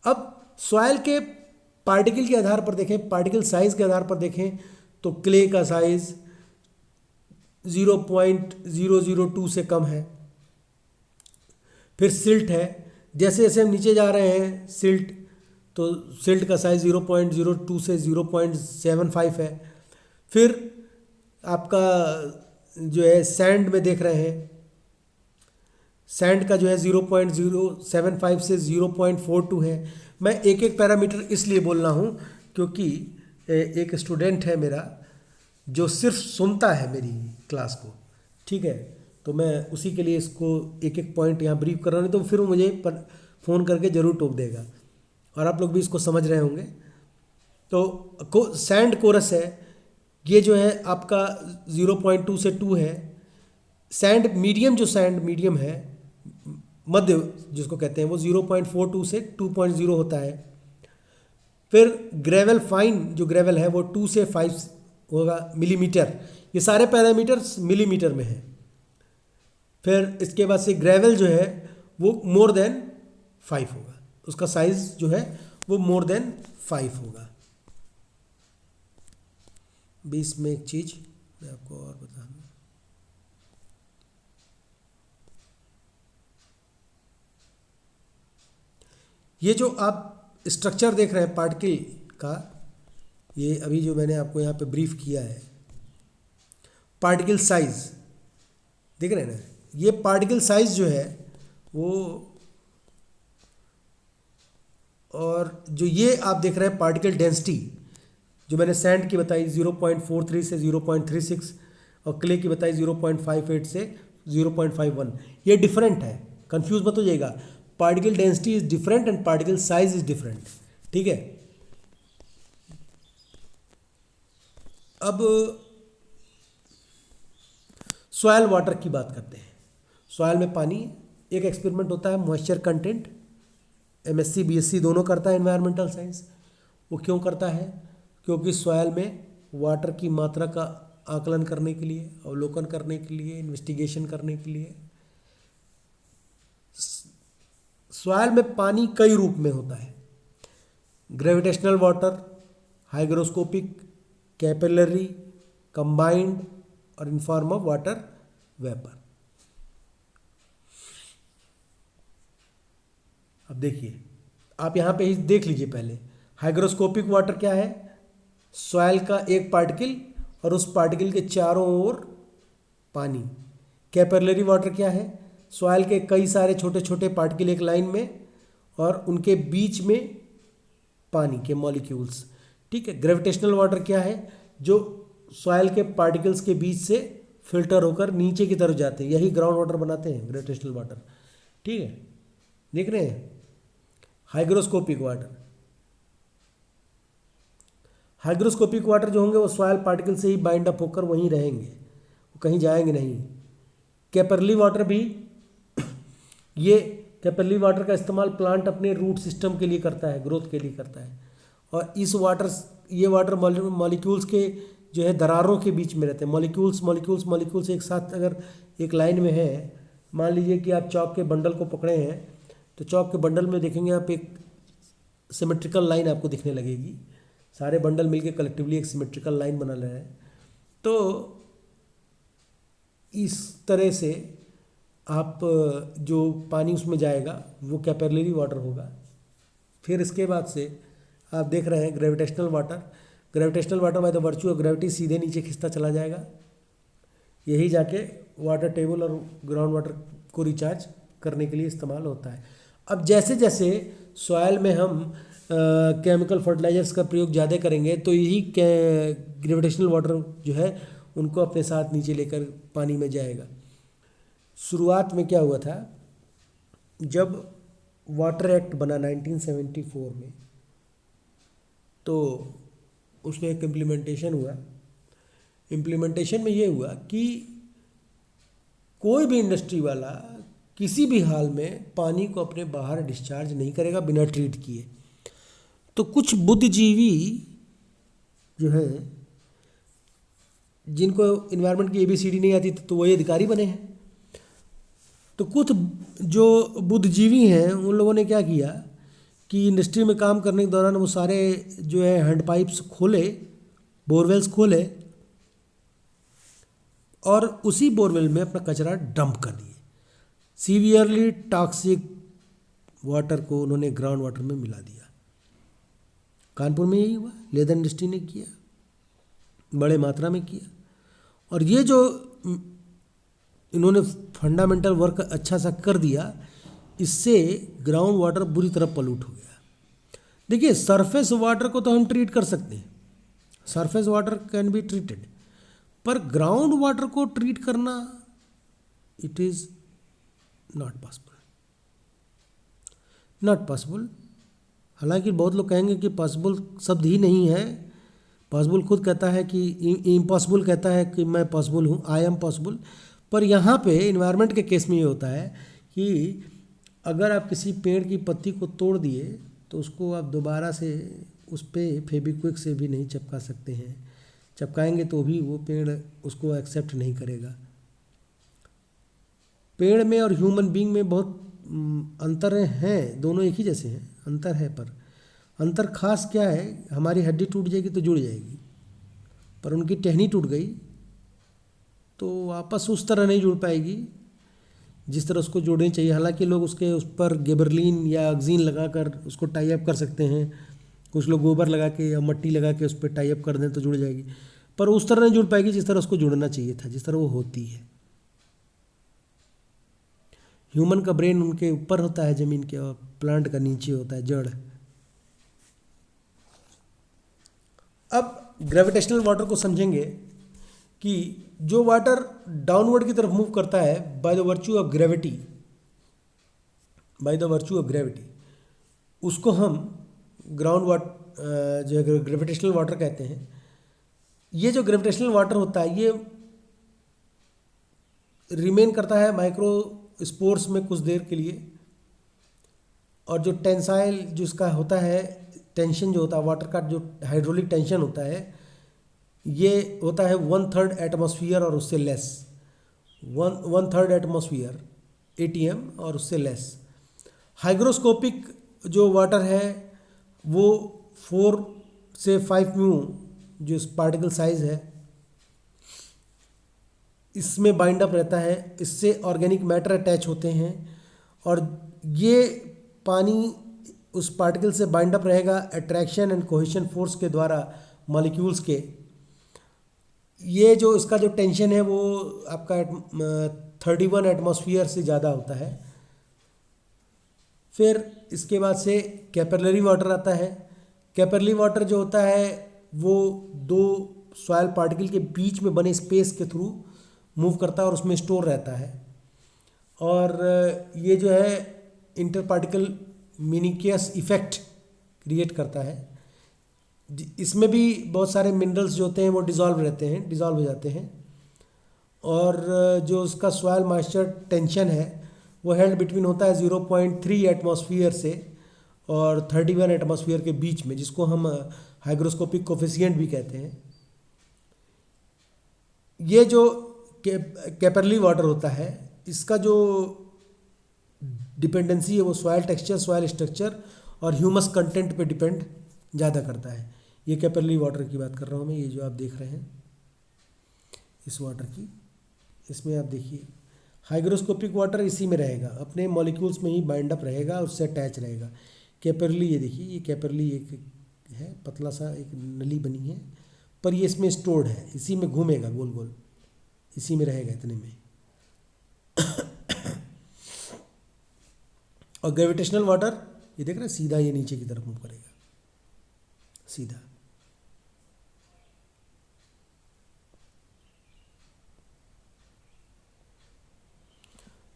अब सॉयल के पार्टिकल के आधार पर देखें, पार्टिकल साइज के आधार पर देखें तो क्ले का साइज 0.002 से कम है। फिर सिल्ट है, जैसे जैसे हम नीचे जा रहे हैं सिल्ट, तो सिल्ट का साइज 0.02 से 0.75 है। फिर आपका जो है सैंड में देख रहे हैं, सैंड का जो है 0.075 से 0.42 है। मैं एक एक पैरामीटर इसलिए बोल रहा हूँ क्योंकि एक स्टूडेंट है मेरा जो सिर्फ सुनता है मेरी क्लास को, ठीक है, तो मैं उसी के लिए इसको एक एक पॉइंट यहाँ ब्रीफ कर रहा हूँ, तो फिर वो मुझे फ़ोन करके ज़रूर टोक देगा, और आप लोग भी इसको समझ रहे होंगे। तो सैंड कोरस है, ये जो है आपका 0.2 से 2 है। सैंड मीडियम, जो सैंड मीडियम है, मध्य जिसको कहते हैं, वो 0.42 से 2.0 होता है। फिर ग्रेवल फाइन, जो ग्रेवल है वो 2 से 5 होगा मिलीमीटर। ये सारे पैरामीटर्स मिलीमीटर में हैं। फिर इसके बाद से ग्रेवल जो है वो मोर देन 5 होगा, उसका साइज जो है वो मोर देन 5 होगा। 20 में एक चीज़ मैं आपको और बता दूँ, ये जो आप स्ट्रक्चर देख रहे हैं पार्टिकल का, ये अभी जो मैंने आपको यहाँ पे ब्रीफ किया है, पार्टिकल साइज देख रहे हैं ना, ये पार्टिकल साइज जो है वो, और जो ये आप देख रहे हैं पार्टिकल डेंसिटी, जो मैंने सैंड की बताई 0.43 से 0.36, और क्ले की बताई 0.58 से 0.51, ये डिफरेंट है, कंफ्यूज मत हो जाइएगा। Particle density is different and particle size is different, ठीक है। अब सॉयल वाटर की बात करते हैं। सॉयल में पानी, एक एक्सपेरिमेंट होता है मॉइस्चर कंटेंट, एमएससी बीएससी दोनों करता है एनवायरमेंटल साइंस। वो क्यों करता है? क्योंकि सॉयल में वाटर की मात्रा का आकलन करने के लिए, अवलोकन करने के लिए, इन्वेस्टिगेशन करने के लिए। सॉयल में पानी कई रूप में होता है, gravitational water, hygroscopic, capillary, combined, और in form of water vapour. अब देखिए, आप यहाँ पे ही देख लीजिए पहले, हाइग्रोस्कोपिक वाटर क्या है? सॉयल का एक पार्टिकल और उस पार्टिकल के चारों ओर पानी। कैपिलरी वाटर क्या है? सॉयल के कई सारे छोटे छोटे पार्टिकल एक लाइन में और उनके बीच में पानी के मॉलिक्यूल्स, ठीक है। ग्रेविटेशनल वाटर क्या है? जो सॉयल के पार्टिकल्स के बीच से फिल्टर होकर नीचे की तरफ जाते हैं, यही ग्राउंड वाटर बनाते हैं ग्रेविटेशनल वाटर, ठीक है। देख रहे हैं? हाइग्रोस्कोपिक वाटर, हाइग्रोस्कोपिक वाटर जो होंगे वो सॉयल पार्टिकल से ही बाइंड अप होकर वहीं रहेंगे, वो कहीं जाएंगे नहीं। कैपिलरी वाटर भी, ये कैपिलरी वाटर का इस्तेमाल प्लांट अपने रूट सिस्टम के लिए करता है, ग्रोथ के लिए करता है। और ये वाटर मॉलिक्यूल्स के जो है दरारों के बीच में रहते हैं। मॉलिक्यूल्स एक साथ अगर एक लाइन में है, मान लीजिए कि आप चौक के बंडल को पकड़े हैं, तो चौक के बंडल में देखेंगे आप एक सिमेट्रिकल लाइन आपको दिखने लगेगी। सारे बंडल मिलके कलेक्टिवली एक सिमेट्रिकल लाइन बना रहे हैं। तो इस तरह से आप जो पानी उसमें जाएगा वो कैपिलरी वाटर होगा। फिर इसके बाद से आप देख रहे हैं gravitational water by the virtue of gravity सीधे नीचे खिंचता चला जाएगा। यही जाके वाटर टेबल और ग्राउंड वाटर को रिचार्ज करने के लिए इस्तेमाल होता है। अब जैसे जैसे सॉयल में हम केमिकल फर्टिलाइजर्स का प्रयोग ज़्यादा करेंगे तो यही ग्रेविटेशनल वाटर जो है उनको अपने साथ नीचे लेकर पानी में जाएगा। शुरुआत में क्या हुआ था, जब वाटर एक्ट बना 1974 में, तो उसमें एक इम्प्लीमेंटेशन हुआ। इम्प्लीमेंटेशन में ये हुआ कि कोई भी इंडस्ट्री वाला किसी भी हाल में पानी को अपने बाहर डिस्चार्ज नहीं करेगा बिना ट्रीट किए। तो कुछ बुद्धिजीवी जो है, जिनको इन्वायरमेंट की ABCD नहीं आती तो वही अधिकारी बने हैं। तो कुछ जो बुद्धिजीवी हैं उन लोगों ने क्या किया कि इंडस्ट्री में काम करने के दौरान वो सारे जो है हैंड पाइप्स खोले, बोरवेल्स खोले और उसी बोरवेल में अपना कचरा डंप कर दिए। सीवियरली टॉक्सिक वाटर को उन्होंने ग्राउंड वाटर में मिला दिया। कानपुर में यही हुआ, लेदर इंडस्ट्री ने किया, बड़े मात्रा में किया। और ये जो इन्होंने फंडामेंटल वर्क अच्छा सा कर दिया, इससे ग्राउंड वाटर बुरी तरह पॉल्यूट हो गया। देखिए, सरफेस वाटर को तो हम ट्रीट कर सकते हैं, surface water can be treated, पर ग्राउंड वाटर को ट्रीट करना इट इज़ नॉट पॉसिबल। हालांकि बहुत लोग कहेंगे कि पॉसिबल शब्द ही नहीं है, पॉसिबल खुद कहता है कि इम्पॉसिबल कहता है कि मैं पॉसिबल हूँ, आई एम पॉसिबल। पर यहाँ पे इन्वायरमेंट के केस में ये होता है कि अगर आप किसी पेड़ की पत्ती को तोड़ दिए तो उसको आप दोबारा से उस पर फेविक्विक से भी नहीं चिपका सकते हैं। चिपकाएंगे तो भी वो पेड़ उसको एक्सेप्ट नहीं करेगा। पेड़ में और ह्यूमन बीइंग में बहुत अंतर हैं, दोनों एक ही जैसे हैं, अंतर है। पर अंतर खास क्या है, हमारी हड्डी टूट जाएगी तो जुड़ जाएगी, पर उनकी टहनी टूट गई तो वापस उस तरह नहीं जुड़ पाएगी जिस तरह उसको जोड़नी चाहिए। हालांकि लोग उस पर गेबरलिन या अक्जीन लगाकर उसको टाई अप कर सकते हैं, कुछ लोग गोबर लगा के या मट्टी लगा के उस पर टाई अप कर दें तो जुड़ जाएगी, पर उस तरह नहीं जुड़ पाएगी जिस तरह उसको जुड़ना चाहिए था, जिस तरह वो होती है। ह्यूमन का ब्रेन उनके ऊपर होता है ज़मीन के, और प्लांट का नीचे होता है, जड़। अब ग्रेविटेशनल वाटर को समझेंगे कि जो वाटर डाउनवर्ड की तरफ मूव करता है by the virtue of gravity, उसको हम ग्राउंड वाटर जो है ग्रेविटेशनल वाटर कहते हैं। ये जो ग्रेविटेशनल वाटर होता है ये रिमेन करता है माइक्रो स्पोर्स में कुछ देर के लिए, और जो टेंसाइल जो इसका होता है, टेंशन जो होता है वाटर का, जो हाइड्रोलिक टेंशन होता है, ये होता है 1/3 एटमॉस्फेयर और उससे लेस, 1/3 एटमॉस्फेयर ATM और उससे लेस। हाइग्रोस्कोपिक जो वाटर है वो 4 से 5 म्यू जो पार्टिकल साइज है इसमें बाइंड अप रहता है, इससे ऑर्गेनिक मैटर अटैच होते हैं और ये पानी उस पार्टिकल से बाइंड अप रहेगा अट्रैक्शन एंड कोहेशन फोर्स के द्वारा मॉलिक्यूल्स के। ये जो इसका जो टेंशन है वो आपका 31 एटमॉस्फेयर से ज़्यादा होता है। फिर इसके बाद से कैपिलरी वाटर आता है। कैपिलरी वाटर जो होता है वो 2 सॉयल पार्टिकल के बीच में बने स्पेस के थ्रू मूव करता है और उसमें स्टोर रहता है, और ये जो है इंटर पार्टिकल मिनिकियस इफेक्ट क्रिएट करता है। इसमें भी बहुत सारे मिनरल्स जो होते हैं वो डिज़ोल्व हो जाते हैं, और जो उसका सॉयल मॉइस्चर टेंशन है वो हेल्ड बिटवीन होता है 0.3 एटमॉस्फियर से और 31 एटमॉस्फियर के बीच में, जिसको हम हाइग्रोस्कोपिक कोफिशिएंट भी कहते हैं। ये जो कैपरली वाटर होता है, इसका जो डिपेंडेंसी है वो सॉयल टेक्सचर, सॉयल स्ट्रक्चर और ह्यूमस कंटेंट पे डिपेंड ज़्यादा करता है। ये कैपरली वाटर की बात कर रहा हूँ मैं, ये जो आप देख रहे हैं इस वाटर की, इसमें आप देखिए हाइग्रोस्कोपिक वाटर इसी में रहेगा, अपने मॉलिक्यूल्स में ही बाइंड अप रहेगा, उससे अटैच रहेगा। कैपरली, ये देखिए ये कैपरली एक है, पतला सा एक नली बनी है, पर ये इसमें स्टोर्ड है, इसी में घूमेगा गोल गोल, इसी में रहेगा इतने में। और ग्रेविटेशनल वाटर ये देख रहे हैं, सीधा ये नीचे की तरफ मूव करेगा, सीधा।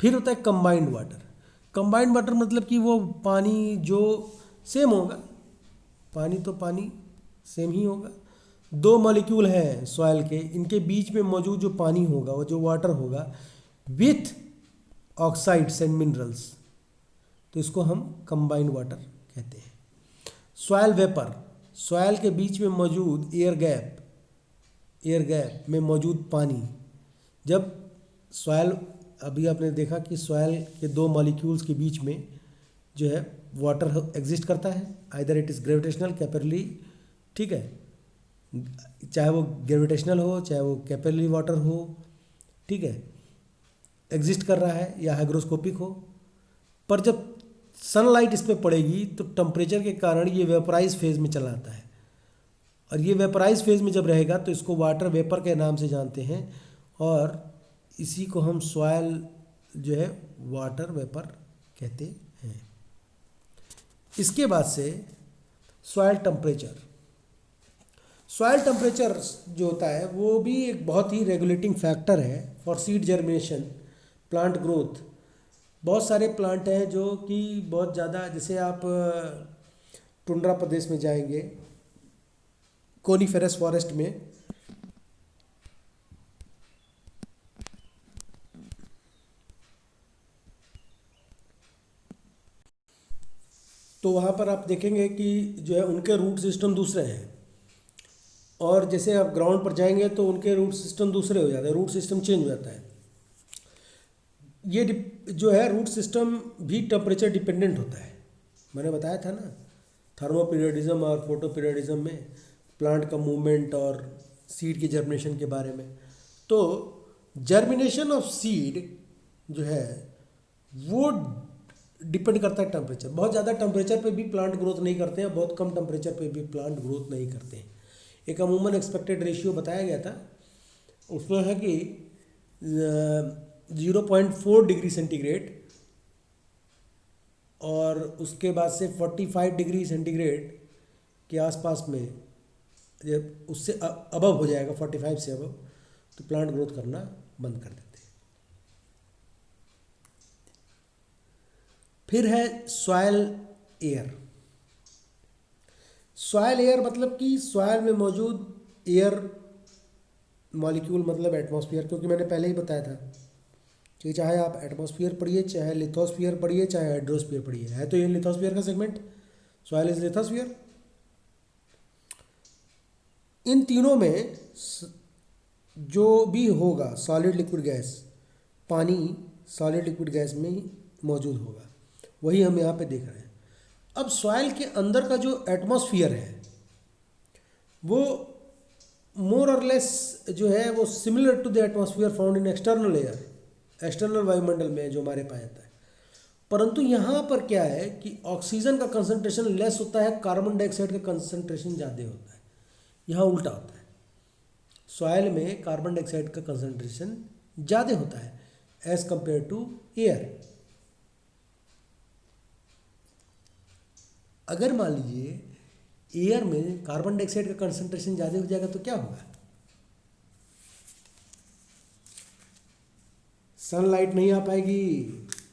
फिर होता है कंबाइंड वाटर। कंबाइंड वाटर मतलब कि वो पानी जो सेम होगा, पानी तो पानी सेम ही होगा, दो मॉलिक्यूल हैं सॉइल के, इनके बीच में मौजूद जो पानी होगा, वो जो वाटर होगा विथ ऑक्साइड्स एंड मिनरल्स, तो इसको हम कंबाइंड वाटर कहते हैं। सॉइल वेपर, सॉइल के बीच में मौजूद एयर गैप में मौजूद पानी, जब सॉइल, अभी आपने देखा कि सॉइल के दो मॉलिक्यूल्स के बीच में जो है वाटर एग्जिस्ट करता है, आइदर इट इज़ ग्रेविटेशनल, कैपरली, ठीक है, चाहे वो ग्रेविटेशनल हो चाहे वो कैपरली वाटर हो, ठीक है, एग्जिस्ट कर रहा है, या हाइग्रोस्कोपिक हो। पर जब सनलाइट इस पर पड़ेगी तो टेम्परेचर के कारण ये वेपराइज फेज में चला आता है, और ये वेपराइज फेज में जब रहेगा तो इसको वाटर वेपर के नाम से जानते हैं, और इसी को हम सॉयल जो है वाटर वेपर कहते हैं। इसके बाद से सॉयल टेम्परेचर, सॉयल टेम्परेचर जो होता है वो भी एक बहुत ही रेगुलेटिंग फैक्टर है for seed germination, plant growth. बहुत सारे प्लांट हैं जो कि बहुत ज़्यादा, जैसे आप टुंड्रा प्रदेश में जाएंगे, कोनीफेरस फॉरेस्ट में, तो वहाँ पर आप देखेंगे कि जो है उनके रूट सिस्टम दूसरे हैं, और जैसे आप ग्राउंड पर जाएंगे तो उनके रूट सिस्टम दूसरे हो जाते हैं, रूट सिस्टम चेंज हो जाता है। ये जो है रूट सिस्टम भी टेम्परेचर डिपेंडेंट होता है। मैंने बताया था ना, थर्मो पीरियडिज्म और फोटो पीरियडिज्म में प्लांट का मूवमेंट और सीड के जर्मिनेशन के बारे में। तो जर्मिनेशन ऑफ सीड जो है वो डिपेंड करता है टेम्परेचर। बहुत ज़्यादा टेम्परेचर पे भी प्लांट ग्रोथ नहीं करते हैं, बहुत कम टेम्परेचर पे भी प्लांट ग्रोथ नहीं करते हैं। एक अमूमन एक्सपेक्टेड रेशियो बताया गया था, उसमें है कि 0.4 डिग्री सेंटीग्रेड और उसके बाद से 45 डिग्री सेंटीग्रेड के आसपास में, जब उससे अबव हो जाएगा 45 से अबव, तो प्लांट ग्रोथ करना बंद कर देते हैं। फिर है सॉयल एयर। सॉयल एयर मतलब कि सॉयल में मौजूद एयर मॉलिक्यूल, मतलब एटमॉस्फेयर, क्योंकि मैंने पहले ही बताया था कि चाहे आप एटमॉस्फेयर पढ़िए, चाहे लिथोस्फीयर पढ़िए, चाहे हाइड्रोस्फीयर पढ़िए, है तो ये लिथोस्फीयर का सेगमेंट, सॉयल इज लिथोस्फीयर। इन तीनों में जो भी होगा सॉलिड लिक्विड गैस, पानी सॉलिड लिक्विड गैस में ही मौजूद होगा, वही हम यहाँ पे देख रहे हैं। अब सॉइल के अंदर का जो एटमॉस्फेयर है वो मोर और लेस जो है वो similar to the atmosphere found in external air, external वायुमंडल में जो हमारे पास आता है। परंतु यहाँ पर क्या है कि ऑक्सीजन का कंसंट्रेशन लेस होता है, कार्बन डाइऑक्साइड का कंसंट्रेशन ज़्यादा होता है। यहाँ उल्टा होता है, सॉइल में कार्बन डाइऑक्साइड का कंसंट्रेशन ज़्यादा होता है एज कंपेयर टू एयर। अगर मान लीजिए एयर में कार्बन डाइऑक्साइड का कंसंट्रेशन ज़्यादा हो जाएगा तो क्या होगा? सनलाइट नहीं आ पाएगी,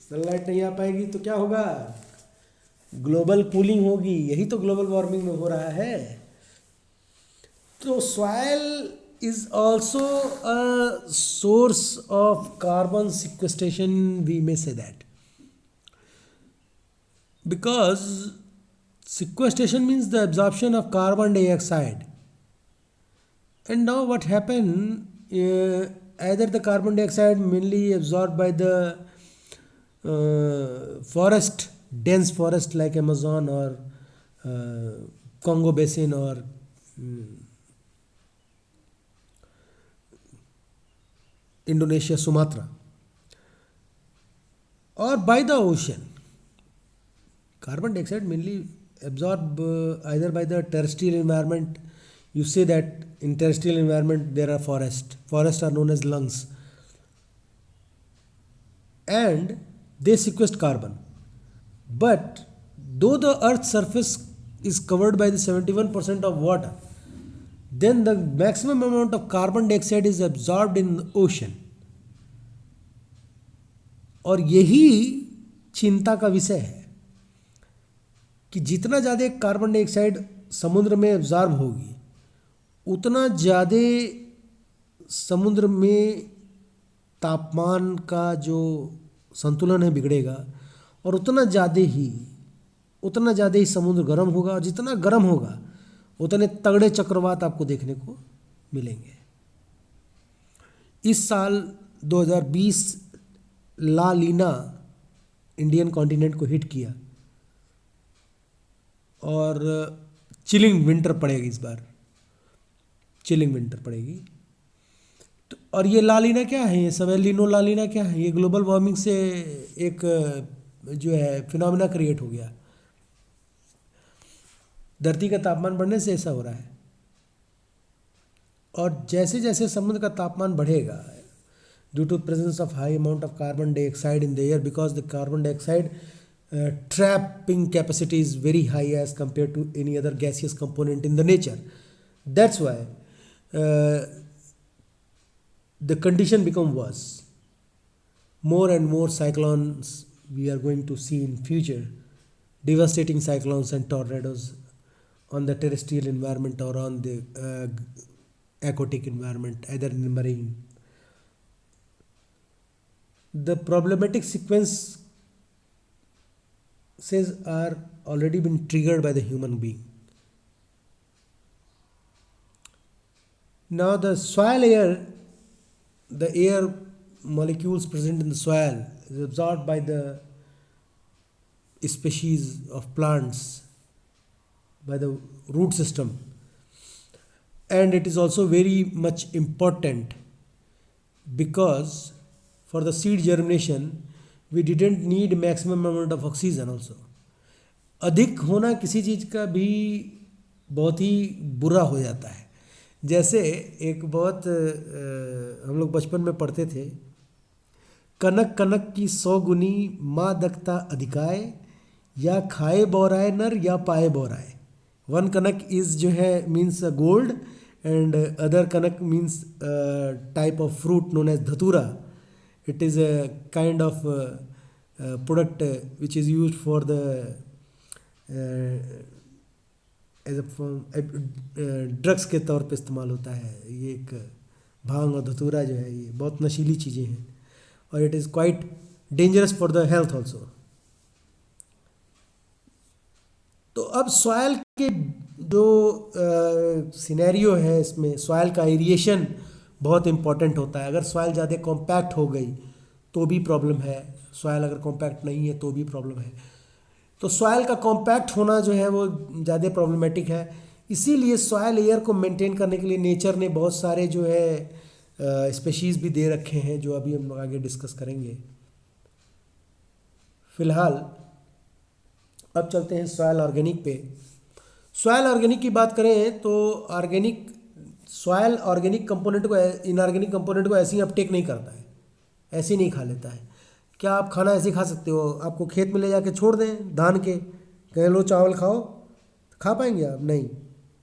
सनलाइट नहीं आ पाएगी तो क्या होगा? ग्लोबल कूलिंग होगी। यही तो ग्लोबल वार्मिंग में हो रहा है। तो soil is also a source of carbon sequestration, we may say that. because sequestration means the absorption of carbon dioxide. And now what happened, either the carbon dioxide mainly absorbed by the forest, dense forest like Amazon or Congo Basin or Indonesia, Sumatra, or by the ocean. Carbon dioxide mainly absorbed either by the terrestrial environment. You say that in terrestrial environment there are forests. Forests are known as lungs. And they sequester carbon. But though the Earth's surface is covered by the 71% of water, then the maximum amount of carbon dioxide is absorbed in the ocean. और यही चिंता का विषय है कि जितना ज़्यादा carbon dioxide समुद्र में एब्जॉर्ब होगी उतना ज़्यादा समुद्र में तापमान का जो संतुलन है बिगड़ेगा और उतना ज़्यादा ही समुद्र गर्म होगा और जितना गर्म होगा उतने तगड़े चक्रवात आपको देखने को मिलेंगे। इस साल 2020 ला लीना इंडियन कॉन्टिनेंट को हिट किया और चिलिंग विंटर पड़ेगी, इस बार चिलिंग विंटर पड़ेगी। तो और ये ला लीना क्या है, ये सब एल नीनो ला लीना क्या है, ये ग्लोबल वार्मिंग से एक जो है फिनोमेना क्रिएट हो गया। धरती का तापमान बढ़ने से ऐसा हो रहा है और जैसे जैसे समुद्र का तापमान बढ़ेगा due to presence of high amount of carbon dioxide in the air, because the carbon dioxide trapping capacity is very high as compared to any other gaseous component in the nature. That's why the condition become worse. More and more cyclones we are going to see in future, devastating cyclones and tornadoes on the terrestrial environment or on the aquatic environment, either in the marine. The problematic sequences are already been triggered by the human being. Now the soil air, the air molecules present in the soil is absorbed by the species of plants, by the root system, and it is also very much important because for the seed germination we didn't need maximum amount of oxygen also. अधिक होना किसी चीज़ का भी बहुत ही बुरा हो जाता है। जैसे एक बहुत हम लोग बचपन में पढ़ते थे, कनक कनक की 100 गुनी माँ दकता अधिकाय, या खाए बोराए नर या पाए बोराए। वन कनक इज जो है means gold and other kanak means type of fruit known as dhatura. It is a kind of product which is used for the as a form drugs के तौर पे इस्तेमाल होता है. ये एक भांग और धतूरा जो है ये बहुत नशीली चीज़ें हैं और it is quite dangerous for the health also. तो अब सॉयल के जो सिनेरियो है इसमें सॉयल का एरिएशन बहुत इम्पॉर्टेंट होता है. अगर सॉयल ज़्यादा कॉम्पैक्ट हो गई तो भी प्रॉब्लम है, सॉयल अगर कॉम्पैक्ट नहीं है तो भी प्रॉब्लम है. तो सॉयल का कॉम्पैक्ट होना जो है वो ज़्यादा प्रॉब्लमेटिक है. इसीलिए सॉयल एयर को मेंटेन करने के लिए नेचर ने बहुत सारे जो है स्पेशीज़ भी दे रखे हैं जो अभी हम आगे डिस्कस करेंगे. फ़िलहाल अब चलते हैं सॉयल ऑर्गेनिक पे. सॉयल ऑर्गेनिक की बात करें तो ऑर्गेनिक सॉयल ऑर्गेनिक कंपोनेंट को इनऑर्गेनिक कंपोनेंट को ऐसे ही अपटेक नहीं करता है, ऐसे ही नहीं खा लेता है. क्या आप खाना ऐसे ही खा सकते हो? आपको खेत में ले जाके छोड़ दें धान के, कह लो चावल खाओ, खा पाएंगे आप? नहीं.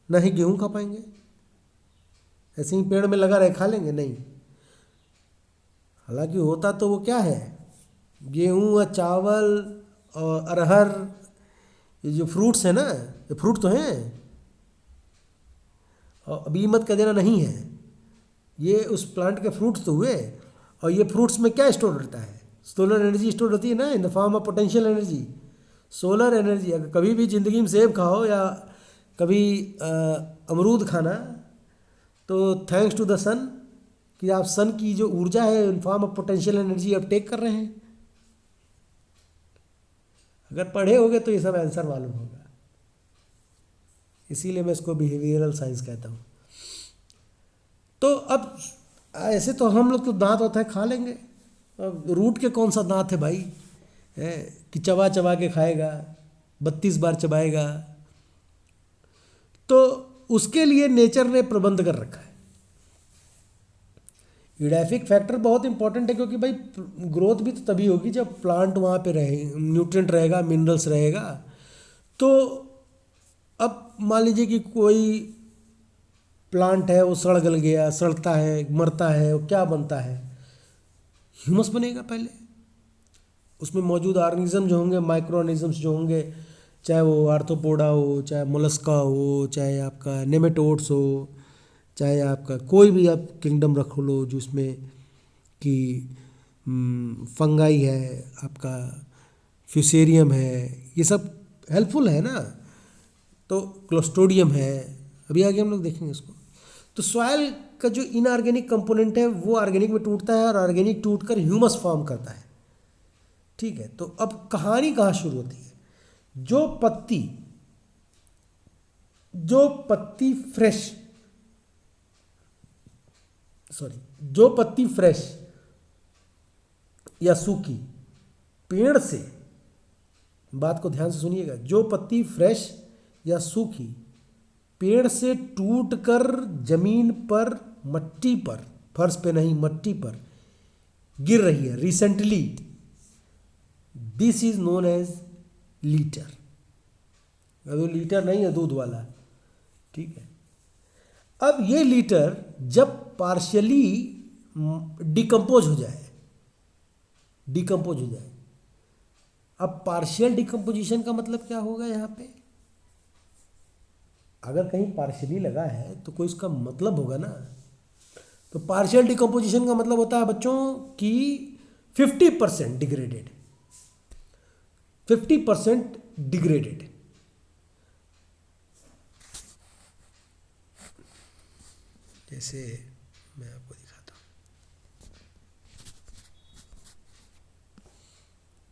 ना ही गेहूँ खा पाएंगे, ऐसे ही पेड़ में लगा रहे खा लेंगे? नहीं. हालांकि होता तो वो क्या है, गेहूँ और चावल और अरहर, ये जो फ्रूट्स हैं ना, ये फ्रूट तो हैं. और अभी मत कह देना नहीं है, ये उस प्लांट के फ्रूट्स तो हुए. और ये फ्रूट्स में क्या स्टोर रहता है? सोलर एनर्जी स्टोर होती है ना, in the form of potential energy. Solar energy, अगर कभी भी ज़िंदगी में सेब खाओ या कभी अमरूद खाना, तो थैंक्स टू द सन, कि आप सन की जो ऊर्जा है इन form of potential energy Uptake कर रहे हैं। अगर पढ़े होगे तो ये सब आंसर मालूम होगा, इसीलिए मैं इसको बिहेवियरल साइंस कहता हूँ। तो अब ऐसे तो हम लोग तो दांत होता है खा लेंगे, अब रूट के कौन सा दांत है भाई, है कि चबा चबा के खाएगा, 32 बार चबाएगा। तो उसके लिए नेचर ने प्रबंध कर रखा है। यूडैफिक फैक्टर बहुत इंपॉर्टेंट है, क्योंकि भाई ग्रोथ भी तो तभी होगी जब प्लांट वहाँ पे रहे, न्यूट्रिएंट रहेगा, मिनरल्स रहेगा। तो अब मान लीजिए कि कोई प्लांट है, वो सड़ गल गया, सड़ता है, मरता है, वो क्या बनता है, ह्यूमस बनेगा पहले। उसमें मौजूद ऑर्गेनिज्म जो होंगे, माइक्रो ऑर्गेनिजम्स जो होंगे, चाहे वो आर्थ्रोपोडा हो, चाहे मोलस्का हो, चाहे आपका नेमेटोड्स हो, चाहे आपका कोई भी आप किंगडम रख लो जिसमें कि फंगाई है, आपका फ्यूसेरियम है, ये सब हेल्पफुल है ना। तो क्लोस्ट्रोडियम है, अभी आगे हम लोग देखेंगे इसको। तो सॉइल का जो इनऑर्गेनिक कंपोनेंट है वो ऑर्गेनिक में टूटता है और ऑर्गेनिक टूटकर ह्यूमस फॉर्म करता है। ठीक है, तो अब कहानी कहाँ शुरू होती है। जो पत्ती फ्रेश या सूखी पेड़ से, बात को ध्यान से सुनिएगा, जो पत्ती फ्रेश या सूखी पेड़ से टूटकर जमीन पर, मट्टी पर, फर्श पे नहीं मट्टी पर गिर रही है recently, this is known as litter. अब वो लीटर नहीं है दूध वाला, ठीक है। अब ये लीटर जब पार्शियली डिकम्पोज हो जाए, अब पार्शियल डिकम्पोजिशन का मतलब क्या होगा यहाँ पे। अगर कहीं पार्शियली लगा है तो कोई इसका मतलब होगा ना। तो पार्शियल डिकम्पोजिशन का मतलब होता है बच्चों कि 50% डिग्रेडेड, 50% डिग्रेडेड। जैसे मैं आपको दिखाता हूँ,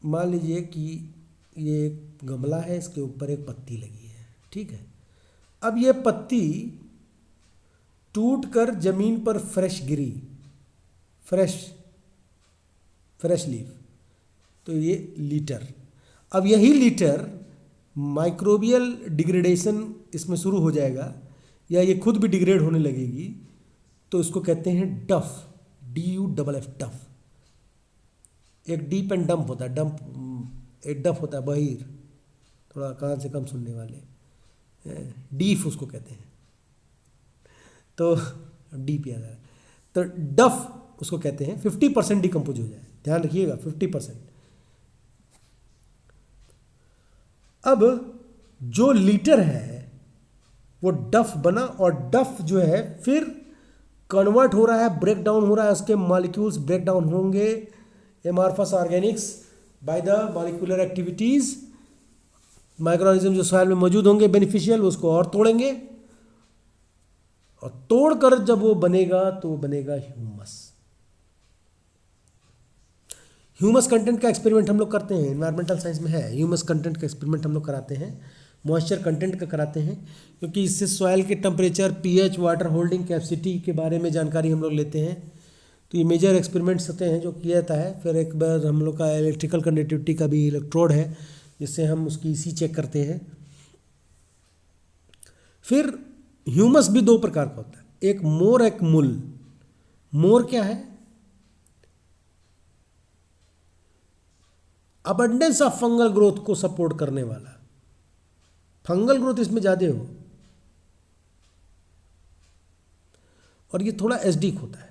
मान लीजिए कि ये एक गमला है, इसके ऊपर एक पत्ती लगी है, ठीक है। अब ये पत्ती टूटकर जमीन पर फ्रेश गिरी, फ्रेश लीफ, तो ये लीटर। अब यही लीटर माइक्रोबियल डिग्रेडेशन इसमें शुरू हो जाएगा या ये खुद भी डिग्रेड होने लगेगी, तो इसको कहते हैं डफ, DUFF, डफ। एक डीप एंड डंप होता है, डंप एक डफ होता है, बहिर, थोड़ा कान से कम सुनने वाले, डीफ उसको कहते हैं। तो डीप याद है, तो डफ उसको कहते हैं। 50% डिकम्पोज हो जाए, ध्यान रखिएगा 50%। अब जो लीटर है वो डफ बना, और डफ जो है फिर कन्वर्ट हो रहा है, ब्रेक डाउन हो रहा है, उसके मॉलिक्यूल्स ब्रेक डाउन होंगे amorphous organics by the molecular activities. Microorganism जो सॉइल में मौजूद होंगे बेनिफिशियल, उसको और तोड़ेंगे, और तोड़कर जब वो बनेगा तो वो बनेगा ह्यूमस। ह्यूमस कंटेंट का एक्सपेरिमेंट हम लोग करते हैं, एनवायरमेंटल साइंस में है, ह्यूमस कंटेंट का एक्सपेरिमेंट हम लोग कराते हैं, मॉइस्चर कंटेंट का कराते हैं, क्योंकि इससे सॉइल के temperature, pH, water holding capacity के बारे में जानकारी हम लोग लेते हैं। तो ये मेजर एक्सपेरिमेंट्स होते हैं जो किया जाता है। फिर एक बार हम लोग का इलेक्ट्रिकल कंडक्टिविटी का भी इलेक्ट्रोड है, जिससे हम उसकी इसी चेक करते हैं। फिर ह्यूमस भी दो प्रकार का होता है, एक मोर, एक मुल। मोर क्या है? अबंडेंस ऑफ फंगल ग्रोथ को सपोर्ट करने वाला, फंगल ग्रोथ इसमें ज़्यादा हो, और ये थोड़ा एसिडिक होता है।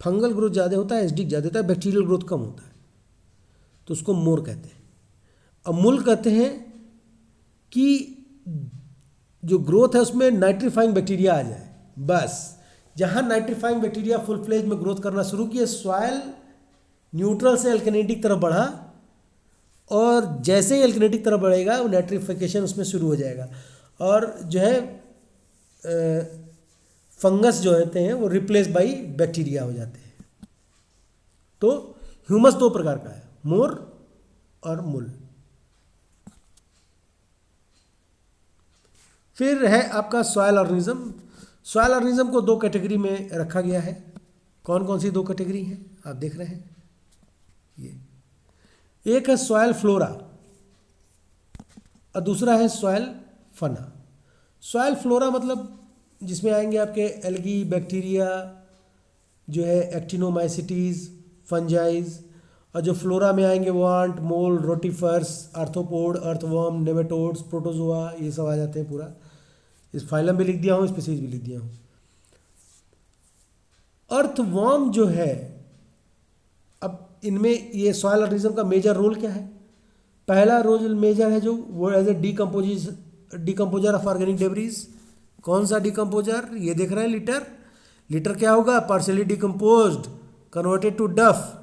फंगल ग्रोथ ज़्यादा होता है, एसिडिक ज़्यादा होता है, बैक्टीरियल ग्रोथ कम होता है, तो उसको मोर कहते हैं। अब मुल कहते हैं कि जो ग्रोथ है उसमें नाइट्रीफाइंग बैक्टीरिया आ जाए, बस। जहाँ नाइट्रीफाइंग बैक्टीरिया फुल फ्लेज में ग्रोथ करना शुरू किए, सॉयल न्यूट्रल से अल्कैनिटिक तरफ बढ़ा, और जैसे ही एल्कनेटिक तरफ बढ़ेगा वो नाइट्रिफिकेशन उसमें शुरू हो जाएगा, और जो है फंगस जो होते हैं वो रिप्लेस बाई बैक्टीरिया हो जाते हैं। तो ह्यूमस दो प्रकार का है, मोर और मूल। फिर है आपका सॉयल ऑर्गेनिज्म। सॉयल ऑर्गेनिज्म को दो कैटेगरी में रखा गया है। कौन कौन सी दो कैटेगरी हैं आप देख रहे हैं, ये एक है सॉयल फ्लोरा और दूसरा है सॉयल फना। सॉयल फ्लोरा मतलब जिसमें आएंगे आपके एल्गी, बैक्टीरिया जो है, एक्टिनोमाइसिटीज, फंजाइज, और जो फ्लोरा में आएंगे वो ant, mole, rotifers, arthropod, earthworm, nematodes, protozoa, ये सब आ जाते हैं पूरा। इस फाइलम भी लिख दिया हूँ, स्पीसीज भी लिख दिया हूँ। अर्थवर्म जो है, अब इनमें ये सॉयल ऑर्गेनिज्म का मेजर रोल क्या है? पहला रोल मेजर है जो वो as a decomposer of organic debris. कौन सा डिकम्पोजर? ये देख रहे हैं लिटर। लिटर क्या होगा? पार्शियली डिकम्पोज्ड, कन्वर्टेड टू डफ,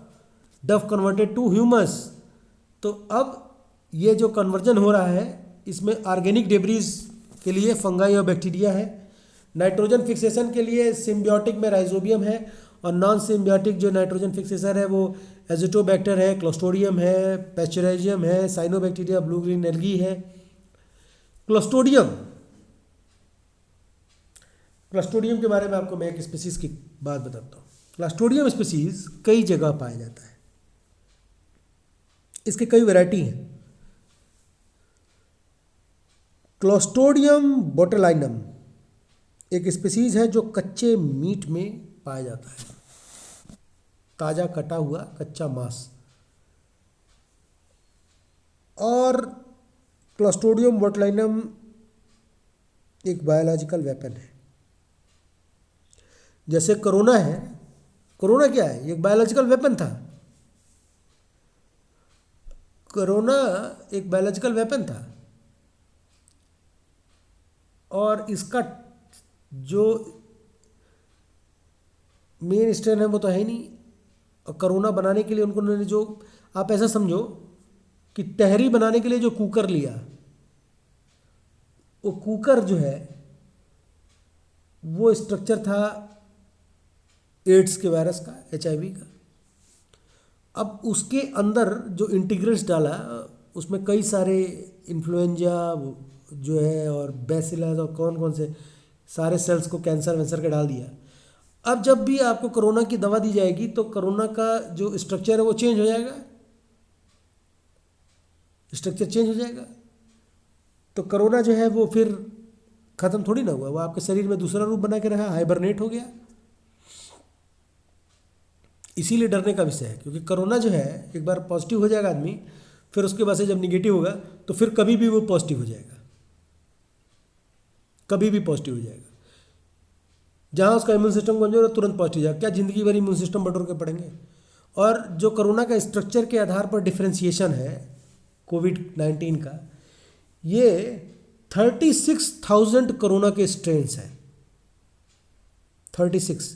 डफ कन्वर्टेड टू ह्यूमस। तो अब ये जो कन्वर्जन हो रहा है इसमें ऑर्गेनिक डेब्रीज के लिए फंगाई और बैक्टीरिया है, नाइट्रोजन फिक्सेशन के लिए सिम्बियोटिक में राइजोबियम है, और नॉन सिम्बियोटिक जो नाइट्रोजन फिक्सेशन है वो एजिटोबैक्टर है, क्लोस्टोडियम है, पैस्चुराइजियम है, साइनोबैक्टीरिया, ब्लू ग्रीन एल्गी है। क्लोस्टोडियम के बारे में आपको मैं एक स्पीसीज की बात बताता हूँ। क्लोस्टोडियम स्पीसीज कई जगह पाया जाता है, इसके कई वैरायटी हैं। क्लोस्टोडियम बोटेलाइनम एक स्पीसीज है जो कच्चे मीट में पाया जाता है, ताज़ा कटा हुआ कच्चा मांस। और क्लोस्टोडियम बोटेलाइनम एक बायोलॉजिकल वेपन है। जैसे कोरोना है, कोरोना क्या है? एक बायोलॉजिकल वेपन था। कोरोना एक बायोलॉजिकल वेपन था, और इसका जो मेन स्ट्रेन है वो तो है ही नहीं। और कोरोना बनाने के लिए उन्होंने जो, आप ऐसा समझो कि तहरी बनाने के लिए जो कुकर लिया, वो कुकर जो है वो स्ट्रक्चर था एड्स के वायरस का, HIV का। अब उसके अंदर जो इंटीग्रेंट्स डाला उसमें कई सारे इन्फ्लुएंजा जो है और बैसिलस और कौन कौन से सारे सेल्स को कैंसर वैंसर का डाल दिया। अब जब भी आपको कोरोना की दवा दी जाएगी तो कोरोना का जो स्ट्रक्चर है वो चेंज हो जाएगा, स्ट्रक्चर चेंज हो जाएगा। तो कोरोना जो है वो फिर ख़त्म थोड़ी ना हुआ, वो आपके शरीर में दूसरा रूप बना के रहा, हाइबरनेट हो गया। इसीलिए डरने का विषय है, क्योंकि कोरोना जो है एक बार पॉजिटिव हो जाएगा आदमी, फिर उसके बाद से जब निगेटिव होगा तो फिर कभी भी वो पॉजिटिव हो जाएगा, कभी भी पॉजिटिव हो जाएगा। जहाँ उसका इम्यून सिस्टम कमजोर है तुरंत पॉजिटिव जाएगा। क्या ज़िंदगी भर इम्यून सिस्टम बटोर के पड़ेंगे? और जो कोरोना का स्ट्रक्चर के आधार पर डिफ्रेंशिएशन है कोविड-19 का, ये 36,000 कोरोना के स्ट्रेन्स हैं, 36।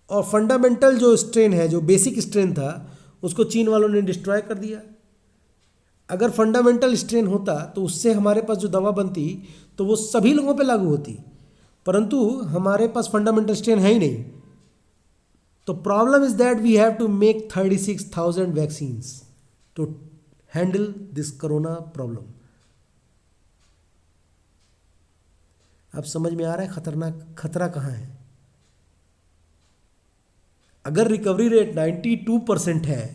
और फंडामेंटल जो स्ट्रेन है, जो बेसिक स्ट्रेन था, उसको चीन वालों ने डिस्ट्रॉय कर दिया। अगर फंडामेंटल स्ट्रेन होता तो उससे हमारे पास जो दवा बनती तो वो सभी लोगों पे लागू होती, परंतु हमारे पास फंडामेंटल स्ट्रेन है ही नहीं। तो problem is that we have to make 36,000 vaccines to handle this corona problem. अब समझ में आ रहा है खतरनाक खतरा कहाँ है? अगर रिकवरी रेट 92% है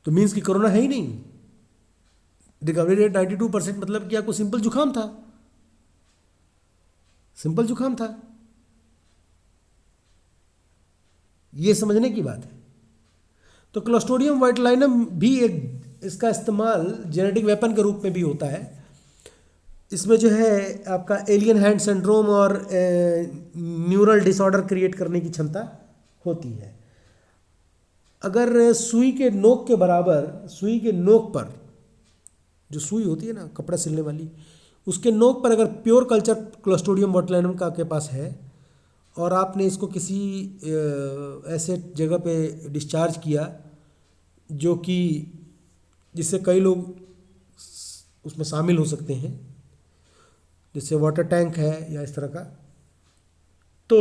तो मीन्स कि कोरोना है ही नहीं। रिकवरी रेट 92% मतलब क्या? कोई सिंपल जुकाम था, सिंपल जुकाम था, ये समझने की बात है। तो क्लोस्ट्रिडियम बोटेलाइनम भी एक, इसका इस्तेमाल जेनेटिक वेपन के रूप में भी होता है। इसमें जो है आपका एलियन हैंड सिंड्रोम और न्यूरल डिसऑर्डर क्रिएट करने की क्षमता होती है। अगर सुई के नोक के बराबर, सुई के नोक पर जो सुई होती है ना कपड़ा सिलने वाली, उसके नोक पर अगर प्योर कल्चर क्लोस्ट्रिडियम बोटेलाइनम का आपके पास है और आपने इसको किसी ऐसे जगह पे डिस्चार्ज किया जो कि जिससे कई लोग उसमें शामिल हो सकते हैं, जैसे वाटर टैंक है या इस तरह का। तो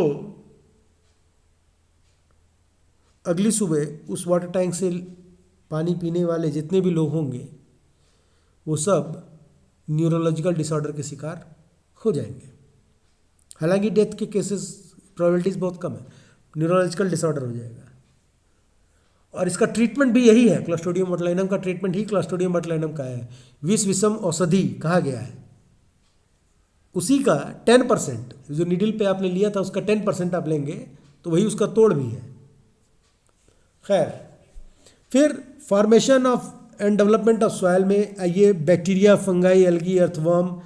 अगली सुबह उस वाटर टैंक से पानी पीने वाले जितने भी लोग होंगे वो सब न्यूरोलॉजिकल डिसऑर्डर के शिकार हो जाएंगे। हालांकि डेथ के केसेस प्रोबेबिलिटीज़ बहुत कम है, न्यूरोलॉजिकल डिसऑर्डर हो जाएगा। और इसका ट्रीटमेंट भी यही है, क्लस्ट्रोडियम बोटुलिनम का ट्रीटमेंट ही क्लस्ट्रोडियम बोटुलिनम का है। विष विषम औषधि कहा गया है। उसी का 10%, जो नीडल पे आपने लिया था उसका 10% आप लेंगे तो वही उसका तोड़ भी है। खैर, फिर formation of and development of soil में आइए, bacteria, fungi, algae, earthworm.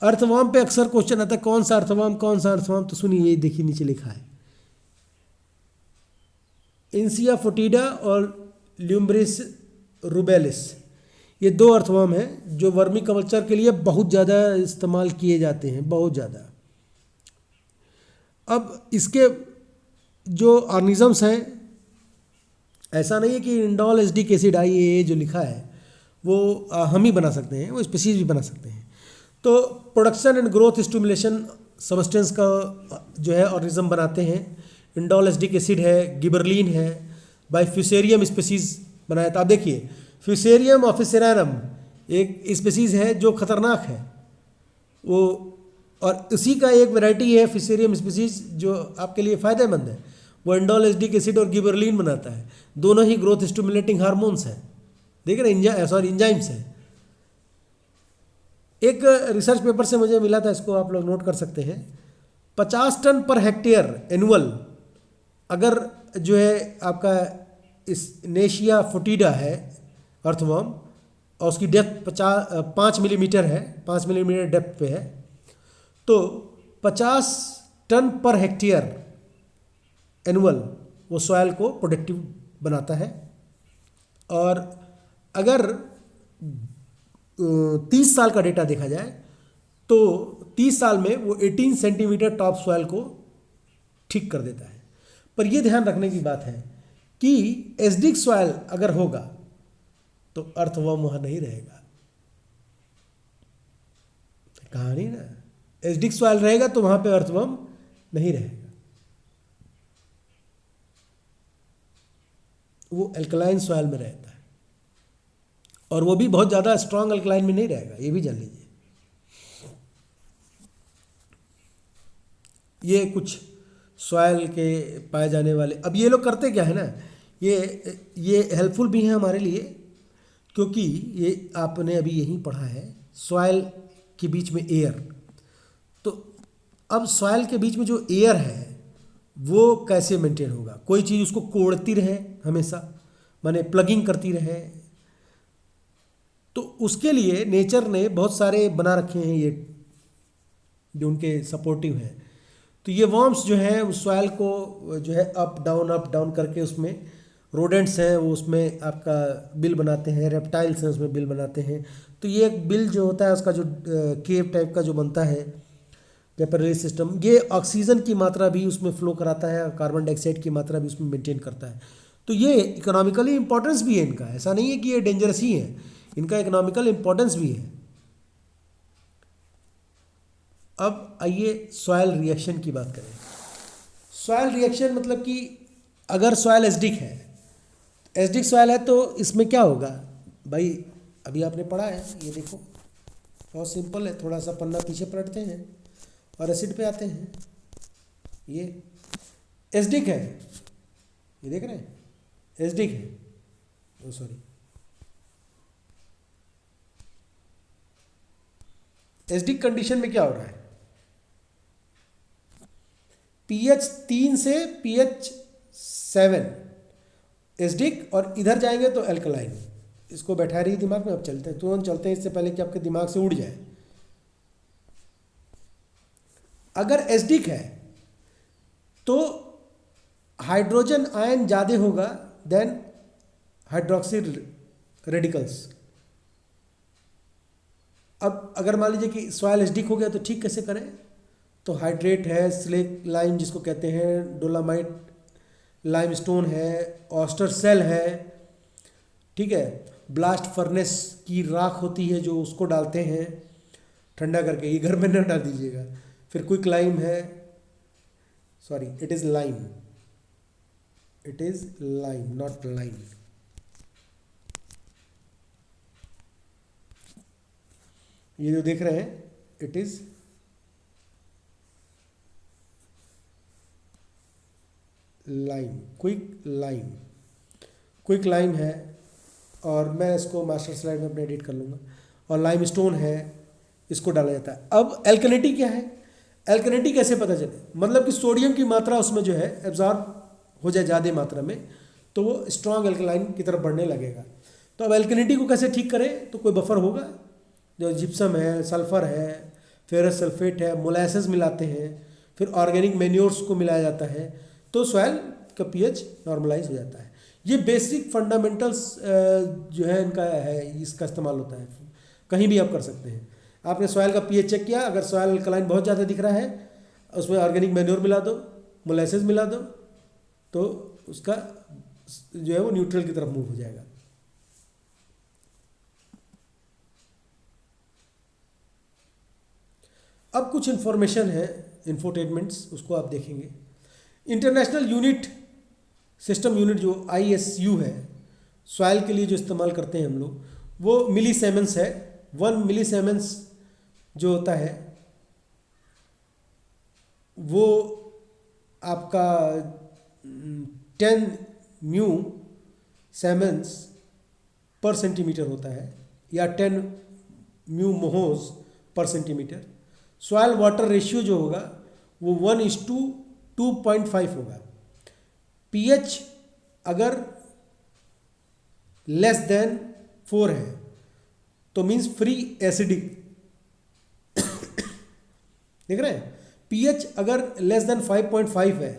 Earthworm पे अक्सर क्वेश्चन आता है, कौन सा अर्थवर्म कौन सा अर्थवर्म। तो सुनिए, ये देखिए नीचे लिखा है इंसिया फोटिडा और ल्यूम्ब्रिस रूबेलिस। ये दो अर्थवर्म हैं जो वर्मी कल्चर के लिए बहुत ज़्यादा इस्तेमाल किए जाते हैं, बहुत ज़्यादा। अब इसके जो ऑर्गेनिजम्स हैं, ऐसा नहीं है कि इंडोल एसिटिक एसिड IAA जो लिखा है वो हम ही बना सकते हैं, वो स्पीशीज भी बना सकते हैं। तो production and growth stimulation substance का जो है ऑर्गेनिज्म बनाते हैं। इंडोल एसिटिक एसिड है, गिबरलिन है, बाय फ्यूसेरियम स्पीशीज बनाया था। आप देखिए, फ्यूसेरियम ऑफिसेरानम एक स्पीशीज है जो खतरनाक है वो, और उसी का एक वैरायटी है फ्यूसेरियम स्पीशीज जो आपके लिए फ़ायदेमंद है। वो इंडोल एसिटिक एसिड और गिबरलिन बनाता है। दोनों ही ग्रोथ स्टिमुलेटिंग हार्मोन्स हैं, देख रहे हैं, इंजाइम्स हैं। एक रिसर्च पेपर से मुझे मिला था, इसको आप लोग नोट कर सकते हैं। 50 टन पर हेक्टेयर एनुअल अगर जो है आपका इस नेशिया फोटिडा है अर्थवर्म, और उसकी डेप्थ 5 मिलीमीटर है, 5 मिलीमीटर डेप्थ पे है, तो 50 टन पर हेक्टेयर एनुअल वो सॉइल को प्रोडक्टिव बनाता है। और अगर 30 साल का डेटा देखा जाए तो 30 साल में वो 18 सेंटीमीटर टॉप सॉइल को ठीक कर देता है। पर ये ध्यान रखने की बात है कि एसिडिक सॉइल अगर होगा तो अर्थवर्म वहाँ नहीं रहेगा। कहानी ना, एसिडिक सॉइल रहेगा तो वहाँ पे अर्थवर्म नहीं रहेगा, वो एल्कलाइन सॉइल में रहता है। और वो भी बहुत ज़्यादा स्ट्रांग अल्कलाइन में नहीं रहेगा, ये भी जान लीजिए। ये कुछ सॉइल के पाए जाने वाले। अब ये लोग करते क्या है ना, ये हेल्पफुल भी हैं हमारे लिए, क्योंकि ये आपने अभी यहीं पढ़ा है सॉइल के बीच में एयर। तो अब सॉइल के बीच में जो एयर है वो कैसे मेंटेन होगा। कोई चीज़ उसको कोड़ती रहे हमेशा, माने प्लगिंग करती रहे, तो उसके लिए नेचर ने बहुत सारे बना रखे हैं ये जो उनके सपोर्टिव हैं। तो ये वर्म्स जो हैं उस सॉइल को जो है अप डाउन करके, उसमें रोडेंट्स हैं वो उसमें आपका बिल बनाते हैं, रेप्टाइल्स हैं उसमें बिल बनाते हैं। तो ये एक बिल जो होता है उसका जो केव टाइप का जो बनता है कैपिलरी सिस्टम, ये ऑक्सीजन की मात्रा भी उसमें फ्लो कराता है और कार्बन डाइऑक्साइड की मात्रा भी उसमें मेंटेन करता है। तो ये इकोनॉमिकली इंपॉर्टेंस भी है इनका, ऐसा नहीं है कि ये डेंजरस ही है, इनका इकोनॉमिकल इंपॉर्टेंस भी है। अब आइए सॉयल रिएक्शन की बात करें। सॉयल रिएक्शन मतलब कि अगर सॉयल एसिडिक है, एसिडिक सॉयल है तो इसमें क्या होगा भाई, अभी आपने पढ़ा है, ये देखो बहुत सिंपल है। थोड़ा सा पन्ना पीछे पलटते हैं और एसिड पे आते हैं। ये एसिडिक है, ये देख रहे हैं एसिडिक है, ओ सॉरी एसिडिक कंडीशन में क्या हो रहा है, pH 3 से pH 7 एसिडिक, और इधर जाएंगे तो एल्कलाइन। इसको बैठा रही दिमाग में। अब चलते हैं, तुरंत चलते हैं इससे पहले कि आपके दिमाग से उड़ जाए। अगर एसिडिक है तो हाइड्रोजन आयन ज़्यादा होगा देन हाइड्रोक्सी रेडिकल्स। अब अगर मान लीजिए कि सॉइल एसिडिक हो गया तो ठीक कैसे करें, तो हाइड्रेट है, स्लेक लाइम जिसको कहते हैं, डोलामाइट लाइमस्टोन है, ऑस्टर सेल है, ठीक है, ब्लास्ट फर्नेस की राख होती है जो उसको डालते हैं ठंडा करके, ये घर में न डाल दीजिएगा। फिर क्विक लाइम है, sorry it is lime, it is lime not lime. ये जो देख रहे हैं it is lime, quick lime, quick lime है। और मैं इसको मास्टर स्लाइड में अपने एडिट कर लूँगा। और लाइम स्टोन है, इसको डाला जाता है। अब एल्कलिनिटी क्या है, एल्कलिनिटी कैसे पता चले, मतलब कि सोडियम की मात्रा उसमें जो है एब्जॉर्ब हो जाए ज़्यादा मात्रा में, तो वो स्ट्रॉन्ग एल्कलाइन की तरफ बढ़ने लगेगा। तो अब एल्कलिनिटी को कैसे ठीक करें, तो कोई बफर होगा, जो जिप्सम है, सल्फ़र है, फेरस सल्फेट है, मोलासेस मिलाते हैं, फिर ऑर्गेनिक मैन्योर्स को मिलाया जाता है, तो सॉइल का पीएच नॉर्मलाइज हो जाता है। ये बेसिक फंडामेंटल्स जो है इनका है, इसका इस्तेमाल होता है, कहीं भी आप कर सकते हैं। आपने सॉइल का पीएच चेक किया, अगर सॉइल अल्कलाइन बहुत ज़्यादा दिख रहा है, उसमें ऑर्गेनिक मैन्योर मिला दो, मोलासेस मिला दो, तो उसका जो है वो न्यूट्रल की तरफ मूव हो जाएगा। अब कुछ इन्फॉर्मेशन है, इंफोटेनमेंट्स, उसको आप देखेंगे। इंटरनेशनल यूनिट सिस्टम यूनिट जो ISU है, सॉइल के लिए जो इस्तेमाल करते हैं हम लोग, वो मिली सेमेंस है। 1 मिली सेमेंस जो होता है वो आपका 10 म्यू सेमेंस पर सेंटीमीटर होता है, या 10 म्यू मोहोज पर सेंटीमीटर। सॉइल वाटर रेशियो जो होगा वो 1:2.5 होगा। पीएच अगर लेस देन 4 है तो मीन्स फ्री एसिडिक, देख रहे हैं। पीएच अगर लेस देन 5.5 है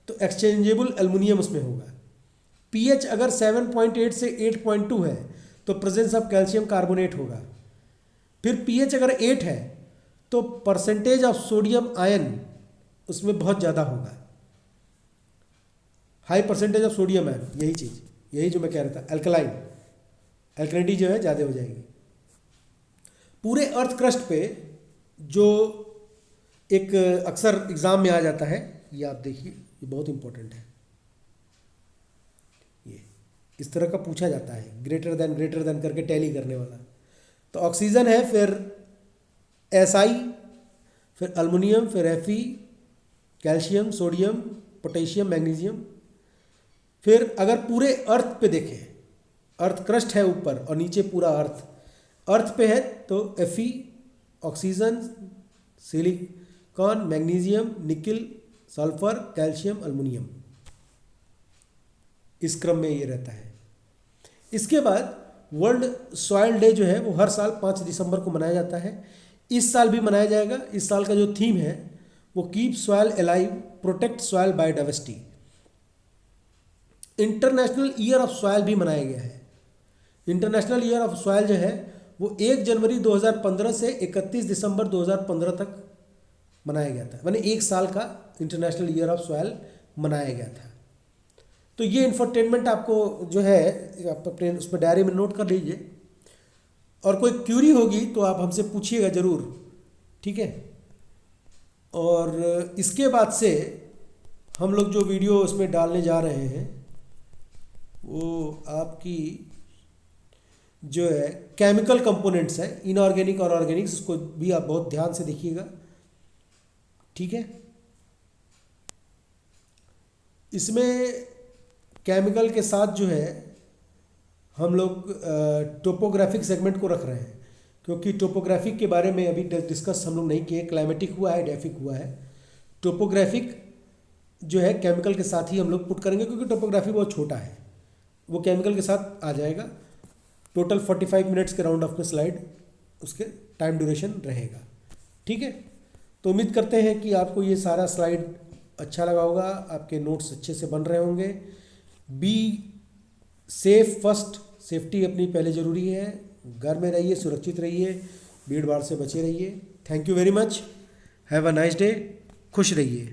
तो एक्सचेंजेबल एल्युमिनियम उसमें होगा। पीएच अगर 7.8 से 8.2 है तो प्रेजेंस ऑफ कैल्शियम कार्बोनेट होगा। फिर पीएच अगर 8 है तो परसेंटेज ऑफ सोडियम आयन उसमें बहुत ज़्यादा होगा, high percentage of sodium ion, यही चीज़, यही जो मैं कह रहा था, अल्कलाइन, एल्कलिनिटी जो है ज़्यादा हो जाएगी। पूरे अर्थ क्रस्ट पे जो एक अक्सर एग्ज़ाम में आ जाता है, ये आप देखिए, ये बहुत इंपॉर्टेंट है, ये इस तरह का पूछा जाता है, ग्रेटर देन करके टैली करने वाला। तो ऑक्सीजन है, फिर SI, फिर अल्युमिनियम, फिर Fe, calcium, sodium, potassium, magnesium. फिर अगर पूरे अर्थ पे देखें, अर्थ क्रस्ट है ऊपर और नीचे पूरा अर्थ पे है, तो Fe, oxygen, silicon, magnesium, nickel, sulphur, calcium, aluminium, इस क्रम में ये रहता है। इसके बाद वर्ल्ड सॉइल डे जो है वो हर साल 5 दिसंबर को मनाया जाता है। इस साल भी मनाया जाएगा। इस साल का जो थीम है वो keep soil alive, protect soil biodiversity. International year of soil भी मनाया गया है। इंटरनेशनल ईयर ऑफ सॉइल जो है वो 1 जनवरी 2015 से 31 दिसंबर 2015 तक मनाया गया था, माने 1 साल का इंटरनेशनल ईयर ऑफ सॉइल मनाया गया था। तो ये इंफोटेनमेंट आपको जो है आप अपने उसमें डायरी में नोट कर लीजिए, और कोई क्यूरी होगी तो आप हमसे पूछिएगा ज़रूर, ठीक है। और इसके बाद से हम लोग जो वीडियो उसमें डालने जा रहे हैं वो आपकी जो है केमिकल कंपोनेंट्स है, इनऑर्गेनिक और ऑर्गेनिक्स, उसको भी आप बहुत ध्यान से देखिएगा, ठीक है। इसमें केमिकल के साथ जो है हम लोग टोपोग्राफिक सेगमेंट को रख रहे हैं, क्योंकि टोपोग्राफिक के बारे में अभी डिस्कस हम लोग नहीं किए। क्लाइमेटिक हुआ है, डेफिक हुआ है, टोपोग्राफिक जो है केमिकल के साथ ही हम लोग पुट करेंगे, क्योंकि टोपोग्राफी बहुत छोटा है, वो केमिकल के साथ आ जाएगा। टोटल 45 मिनट्स के राउंड ऑफ में स्लाइड उसके टाइम ड्यूरेशन रहेगा, ठीक है। तो उम्मीद करते हैं कि आपको ये सारा स्लाइड अच्छा लगा होगा, आपके नोट्स अच्छे से बन रहे होंगे। बी सेफ फर्स्ट, सेफ्टी अपनी पहले ज़रूरी है। घर में रहिए, सुरक्षित रहिए, भीड़ भाड़ से बचे रहिए। Thank you very much, have a nice day, खुश रहिए।